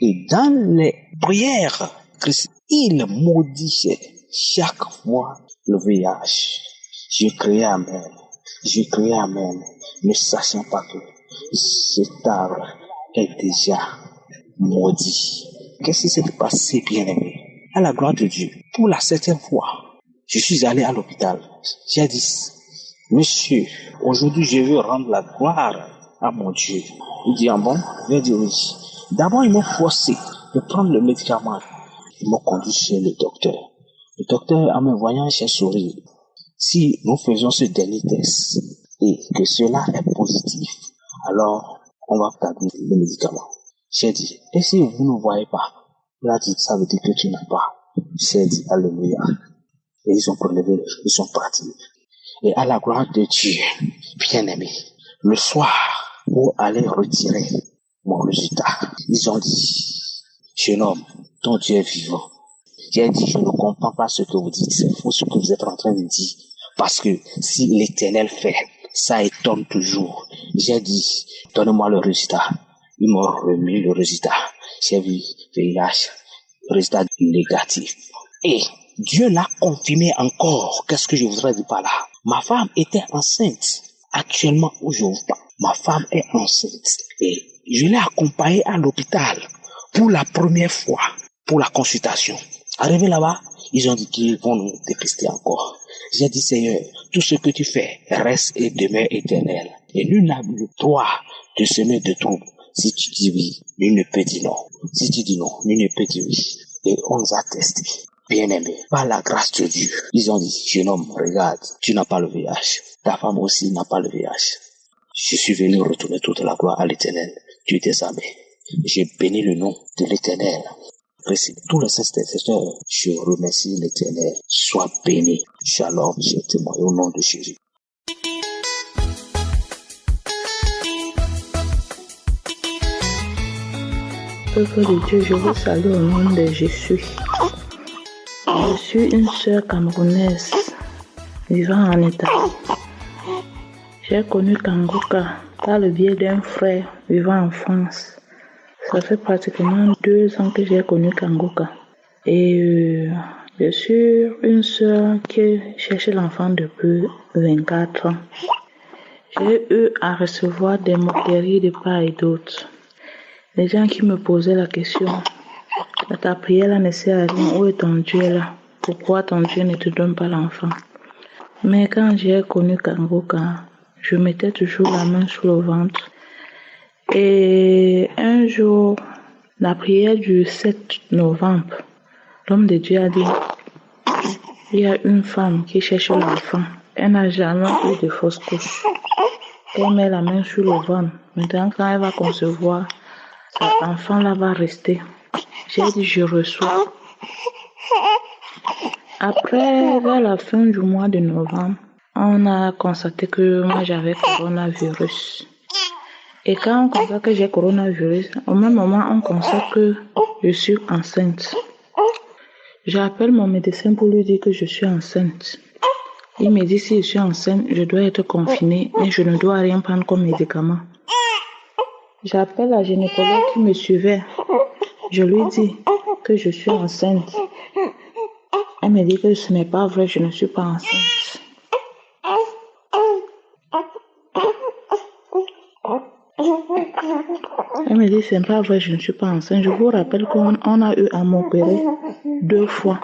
Et dans les prières, Christ, il maudissait chaque fois le VIH. Je criais Amen. Je criais Amen, ne sachant pas que cet arbre est déjà maudit. Qu'est-ce qui s'est passé, bien-aimé? À la gloire de Dieu, pour la 7e fois, je suis allé à l'hôpital. J'ai dit, monsieur, aujourd'hui je veux rendre la gloire à mon Dieu. Il dit, bon, viens dire oui. D'abord, ils m'ont forcé de prendre le médicament. Ils m'ont conduit chez le docteur. Le docteur, en me voyant, j'ai souri. Si nous faisons ce dernier test et que cela est positif, alors on va garder le médicament. J'ai dit, et si vous ne voyez pas? Il a dit, ça veut dire que tu n'as pas. J'ai dit, alléluia. Et ils ont prélevé, ils sont partis. Et à la gloire de Dieu, bien aimé, le soir, pour aller retirer mon résultat, ils ont dit, jeune homme, ton Dieu est vivant. J'ai dit, je ne comprends pas ce que vous dites, c'est faux ce que vous êtes en train de dire. Parce que si l'Éternel fait, ça étonne toujours. J'ai dit, donnez-moi le résultat. Ils m'ont remis le résultat. J'ai vu VIH, résultat négatif. Et Dieu l'a confirmé encore. Qu'est-ce que je voudrais dire par là? Ma femme était enceinte. Actuellement où je vous parle, ma femme est enceinte. Et je l'ai accompagnée à l'hôpital pour la première fois, pour la consultation. Arrivé là-bas, ils ont dit qu'ils vont nous dépister encore. J'ai dit, Seigneur, tout ce que tu fais reste et demeure éternel. Et nul n'a le droit de semer de troubles. Si tu dis oui, nul ne peut dire non. Si tu dis non, nul ne peut dire oui. Et on nous a testés. Bien aimé, par la grâce de Dieu, ils ont dit, jeune homme, regarde, tu n'as pas le VIH. Ta femme aussi n'a pas le VIH. Je suis venu retourner toute la gloire à l'Éternel, Dieu des armées. J'ai béni le nom de l'Éternel. Tous les intercesseurs, je remercie l'Éternel. Sois béni. Shalom, je témoigne au nom de Jésus. Peuple de Dieu, je vous salue au nom de Jésus. Je suis une sœur camerounaise vivant en Italie. J'ai connu Kangoka par le biais d'un frère vivant en France. Ça fait pratiquement 2 ans que j'ai connu Kangoka. Et je suis une sœur qui cherche l'enfant depuis 24 ans. J'ai eu à recevoir des moqueries de part et d'autre. Les gens qui me posaient la question, ta prière là ne sert à rien, où est ton Dieu là? Pourquoi ton Dieu ne te donne pas l'enfant? Mais quand j'ai connu Kangoka, je mettais toujours la main sur le ventre. Et un jour, la prière du 7 novembre, l'homme de Dieu a dit, il y a une femme qui cherche l'enfant. Elle n'a jamais eu de fausse couche. Elle met la main sur le ventre. Maintenant, quand elle va concevoir, cet enfant-là va rester. J'ai dit, je reçois. Après, vers la fin du mois de novembre, on a constaté que moi j'avais coronavirus. Et quand on constate que j'ai coronavirus, au même moment, on constate que je suis enceinte. J'appelle mon médecin pour lui dire que je suis enceinte. Il me dit si je suis enceinte, je dois être confinée, mais je ne dois rien prendre comme médicament. J'appelle la gynécologue qui me suivait. Je lui dis que je suis enceinte. Elle me dit que ce n'est pas vrai, je ne suis pas enceinte. Elle me dit ce n'est pas vrai, je ne suis pas enceinte. Je vous rappelle qu'on a eu à m'opérer 2 fois.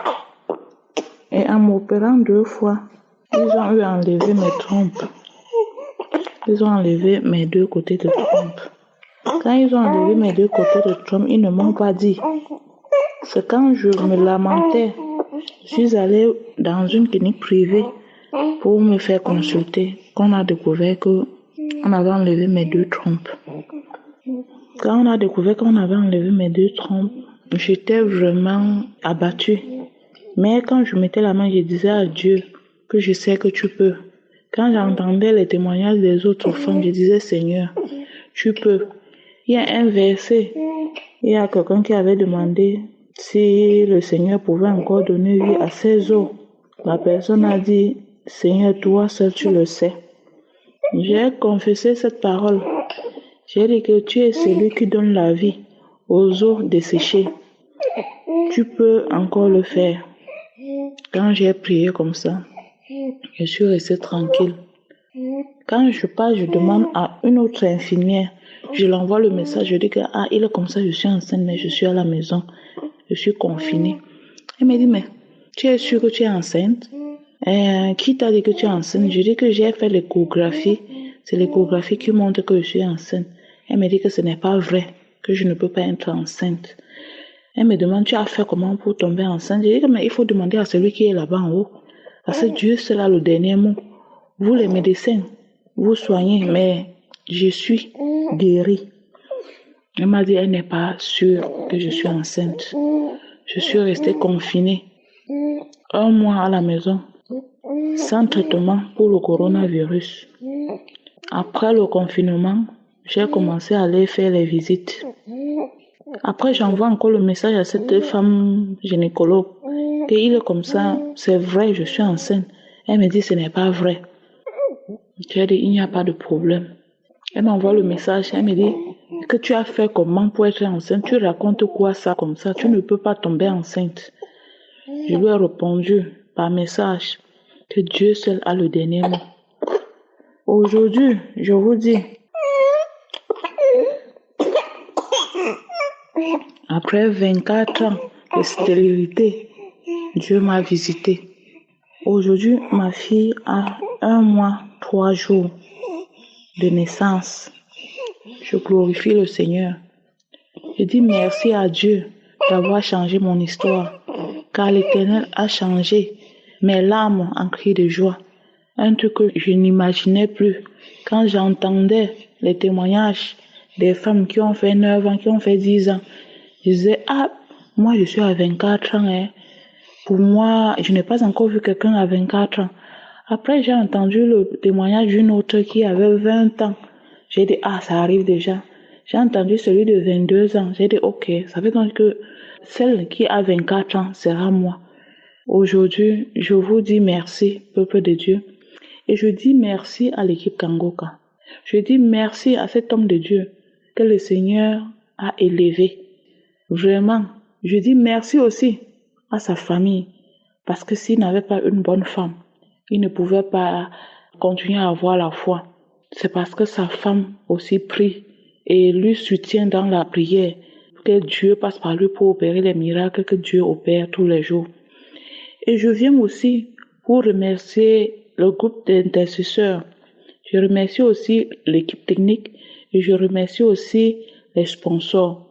Et en m'opérant 2 fois, ils ont eu à enlever mes trompes. Ils ont enlevé mes 2 côtés de trompe. Quand ils ont enlevé mes 2 côtés de trompe, ils ne m'ont pas dit. C'est quand je me lamentais, je suis allée dans une clinique privée pour me faire consulter, qu'on a découvert qu'on avait enlevé mes 2 trompes. Quand on a découvert qu'on avait enlevé mes 2 trompes, j'étais vraiment abattue. Mais quand je mettais la main, je disais à Dieu que je sais que tu peux. Quand j'entendais les témoignages des autres femmes, je disais Seigneur, tu peux. Il y a un verset, il y a quelqu'un qui avait demandé si le Seigneur pouvait encore donner vie à ses os. La personne a dit, Seigneur, toi seul tu le sais. J'ai confessé cette parole. J'ai dit que tu es celui qui donne la vie aux os desséchés. Tu peux encore le faire. Quand j'ai prié comme ça, je suis restée tranquille. Quand je pars, je demande à une autre infirmière. Je l'envoie le message, je dis que il est comme ça, je suis enceinte, mais je suis à la maison. Je suis confinée. Elle me dit, mais tu es sûre que tu es enceinte? Qui t'a dit que tu es enceinte? Je dis que j'ai fait l'échographie. C'est l'échographie qui montre que je suis enceinte. Elle me dit que ce n'est pas vrai, que je ne peux pas être enceinte. Elle me demande, tu as fait comment pour tomber enceinte? Je dis que mais il faut demander à celui qui est là-bas en haut. Parce que Dieu, c'est là le dernier mot. Vous les médecins, vous soignez, mais je suis guérie. Elle m'a dit, elle n'est pas sûre que je suis enceinte. Je suis restée confinée 1 mois à la maison, sans traitement pour le coronavirus. Après le confinement, j'ai commencé à aller faire les visites. Après, j'envoie encore le message à cette femme gynécologue. Et il est comme ça, c'est vrai, je suis enceinte. Elle me dit, ce n'est pas vrai. J'ai dit, il n'y a pas de problème. Elle m'envoie le message, elle me dit, que tu as fait comment pour être enceinte? Tu racontes quoi ça comme ça? Tu ne peux pas tomber enceinte. Je lui ai répondu par message que Dieu seul a le dernier mot. Aujourd'hui, je vous dis, après 24 ans de stérilité, Dieu m'a visité. Aujourd'hui, ma fille a 1 mois, 3 jours de naissance. Je glorifie le Seigneur. Je dis merci à Dieu d'avoir changé mon histoire, car l'Éternel a changé mes larmes en cris de joie. Un truc que je n'imaginais plus. Quand j'entendais les témoignages des femmes qui ont fait 9 ans, qui ont fait 10 ans, je disais, moi je suis à 24 ans. Pour moi, je n'ai pas encore vu quelqu'un à 24 ans. Après, j'ai entendu le témoignage d'une autre qui avait 20 ans. J'ai dit, ça arrive déjà. J'ai entendu celui de 22 ans. J'ai dit, ok, ça veut dire que celle qui a 24 ans sera moi. Aujourd'hui, je vous dis merci, peuple de Dieu. Et je dis merci à l'équipe Kangoka. Je dis merci à cet homme de Dieu que le Seigneur a élevé. Vraiment, je dis merci aussi à sa famille. Parce que s'il n'avait pas une bonne femme, il ne pouvait pas continuer à avoir la foi. C'est parce que sa femme aussi prie et lui soutient dans la prière. Que Dieu passe par lui pour opérer les miracles que Dieu opère tous les jours. Et je viens aussi pour remercier le groupe d'intercesseurs. Je remercie aussi l'équipe technique et je remercie aussi les sponsors.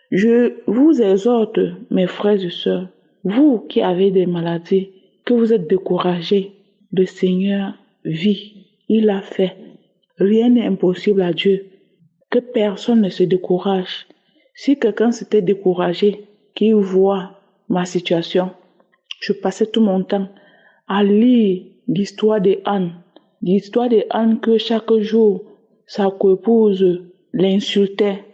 Je vous exhorte, mes frères et sœurs, vous qui avez des maladies, que vous êtes découragés, le Seigneur vit, il a fait. Rien n'est impossible à Dieu. Que personne ne se décourage. Si quelqu'un s'était découragé, qu'il voit ma situation, je passais tout mon temps à lire l'histoire de Anne. L'histoire de Anne que chaque jour, sa coépouse l'insultait.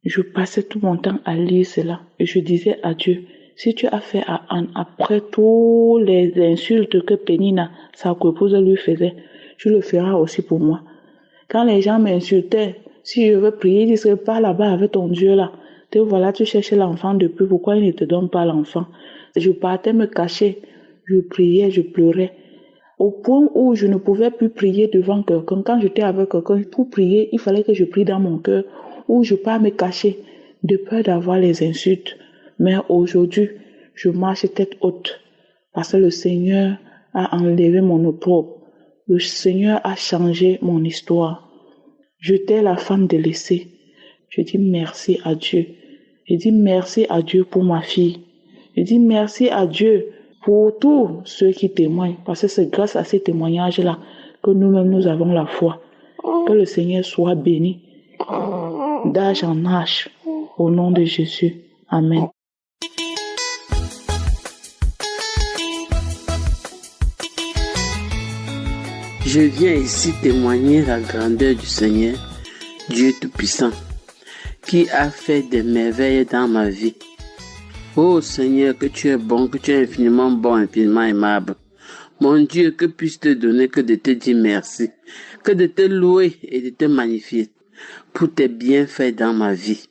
Je passais tout mon temps à lire cela. Et je disais à Dieu, si tu as fait à Anne, après toutes les insultes que Pénina, sa coépouse, lui faisait, tu le feras aussi pour moi. Quand les gens m'insultaient, si je veux prier, ils disent, pas là-bas avec ton Dieu là. Te voilà, tu cherches l'enfant depuis, pourquoi il ne te donne pas l'enfant? Je partais me cacher, je priais, je pleurais. Au point où je ne pouvais plus prier devant quelqu'un. Quand j'étais avec quelqu'un, pour prier, il fallait que je prie dans mon cœur, ou je pars me cacher, de peur d'avoir les insultes. Mais aujourd'hui, je marche tête haute, parce que le Seigneur a enlevé mon opprobre. Le Seigneur a changé mon histoire. J'étais la femme délaissée. Je dis merci à Dieu. Je dis merci à Dieu pour ma fille. Je dis merci à Dieu pour tous ceux qui témoignent. Parce que c'est grâce à ces témoignages-là que nous-mêmes nous avons la foi. Que le Seigneur soit béni d'âge en âge. Au nom de Jésus. Amen. Je viens ici témoigner la grandeur du Seigneur, Dieu Tout-Puissant, qui a fait des merveilles dans ma vie. Oh Seigneur, que tu es bon, que tu es infiniment bon, infiniment aimable. Mon Dieu, que puis-je te donner que de te dire merci, que de te louer et de te magnifier pour tes bienfaits dans ma vie.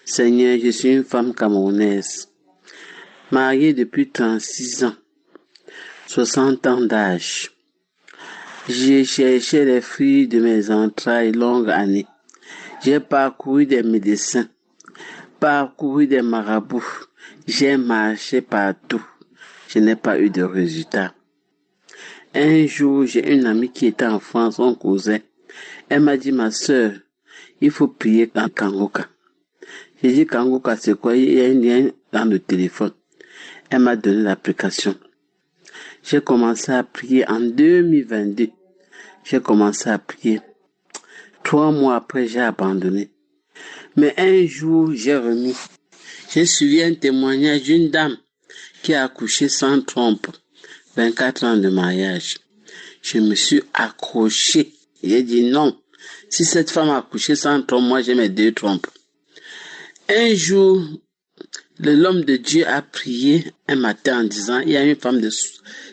Seigneur, je suis une femme camerounaise, mariée depuis 36 ans, 60 ans d'âge. J'ai cherché les fruits de mes entrailles longues années. J'ai parcouru des médecins, parcouru des marabouts. J'ai marché partout. Je n'ai pas eu de résultat. Un jour, j'ai une amie qui était en France, son cousin. Elle m'a dit, ma sœur, il faut prier dans Kangoka. J'ai dit, Kangoka, c'est quoi? Il y a un lien dans le téléphone. Elle m'a donné l'application. J'ai commencé à prier en 2022. J'ai commencé à prier. 3 mois après, j'ai abandonné. Mais un jour, j'ai remis. J'ai suivi un témoignage d'une dame qui a accouché sans trompe. 24 ans de mariage. Je me suis accroché. J'ai dit non. Si cette femme a accouché sans trompe, moi j'ai mes 2 trompes. Un jour, l'homme de Dieu a prié un matin en disant, il y a une femme de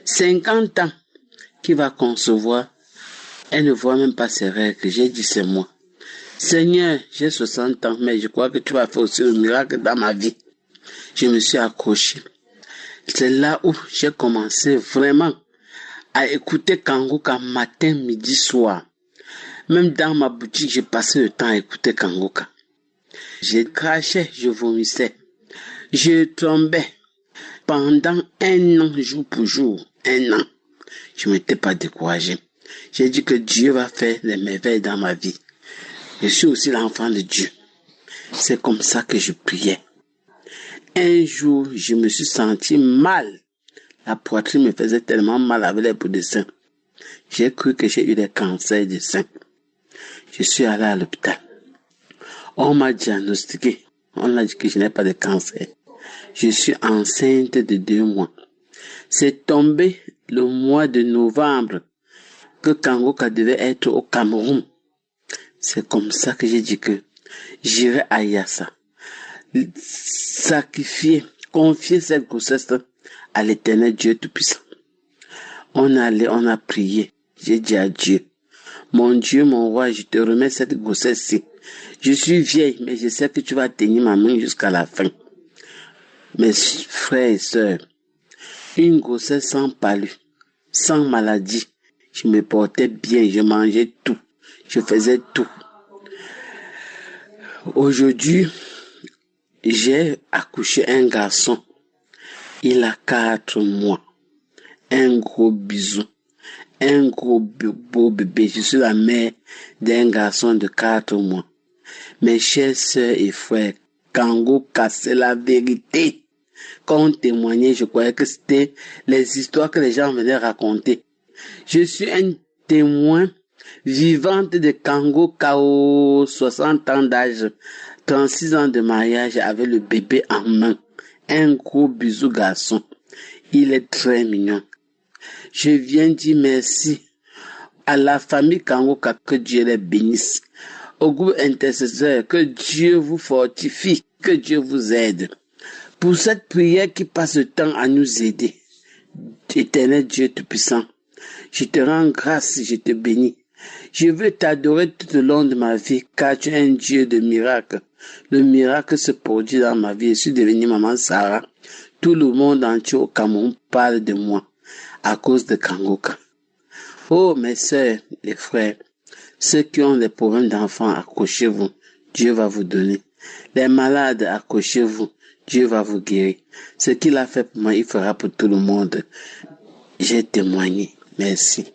50 ans qui va concevoir. Elle ne voit même pas ses règles. J'ai dit, c'est moi. Seigneur, j'ai 60 ans, mais je crois que tu vas faire aussi un miracle dans ma vie. Je me suis accroché. C'est là où j'ai commencé vraiment à écouter Kangoka matin, midi, soir. Même dans ma boutique, j'ai passé le temps à écouter Kangoka. Je crachais, je vomissais. Je tombais pendant 1 an, jour pour jour. 1 an. Je ne m'étais pas découragé. J'ai dit que Dieu va faire des merveilles dans ma vie. Je suis aussi l'enfant de Dieu. C'est comme ça que je priais. Un jour, je me suis senti mal. La poitrine me faisait tellement mal avec les bouts de sein. J'ai cru que j'ai eu des cancers de sein. Je suis allé à l'hôpital. On m'a diagnostiqué. On a dit que je n'ai pas de cancer. Je suis enceinte de 2 mois. C'est tombé le mois de novembre que Kangoka devait être au Cameroun. C'est comme ça que j'ai dit que j'irai à Yassa. Sacrifier, confier cette grossesse à l'Éternel Dieu Tout-Puissant. On a prié. J'ai dit à Dieu, mon Dieu, mon roi, je te remets cette grossesse-ci. Je suis vieille, mais je sais que tu vas tenir ma main jusqu'à la fin. Mes frères et sœurs, une grossesse sans palu, sans maladie. Je me portais bien, je mangeais tout, je faisais tout. Aujourd'hui, j'ai accouché un garçon. Il a 4 mois. Un gros bisou. Un gros beau bébé. Je suis la mère d'un garçon de 4 mois. Mes chers sœurs et frères, Kangoka, c'est la vérité. Quand on témoignait, je croyais que c'était les histoires que les gens venaient raconter. Je suis un témoin vivant de Kangoka aux 60 ans d'âge, 36 ans de mariage avec le bébé en main. Un gros bisou garçon. Il est très mignon. Je viens dire merci à la famille Kangoka, que Dieu les bénisse. Au groupe intercesseur, que Dieu vous fortifie, que Dieu vous aide. Pour cette prière qui passe le temps à nous aider. Éternel Dieu Tout-Puissant, je te rends grâce, je te bénis. Je veux t'adorer tout au long de ma vie, car tu es un Dieu de miracles. Le miracle se produit dans ma vie. Je suis devenue maman Sarah. Tout le monde entier au Cameroun parle de moi à cause de Kangoka. Oh, mes sœurs, les frères, ceux qui ont des problèmes d'enfants, accrochez-vous. Dieu va vous donner. Les malades, accrochez-vous. Dieu va vous guérir. Ce qu'il a fait pour moi, il fera pour tout le monde. J'ai témoigné. Merci.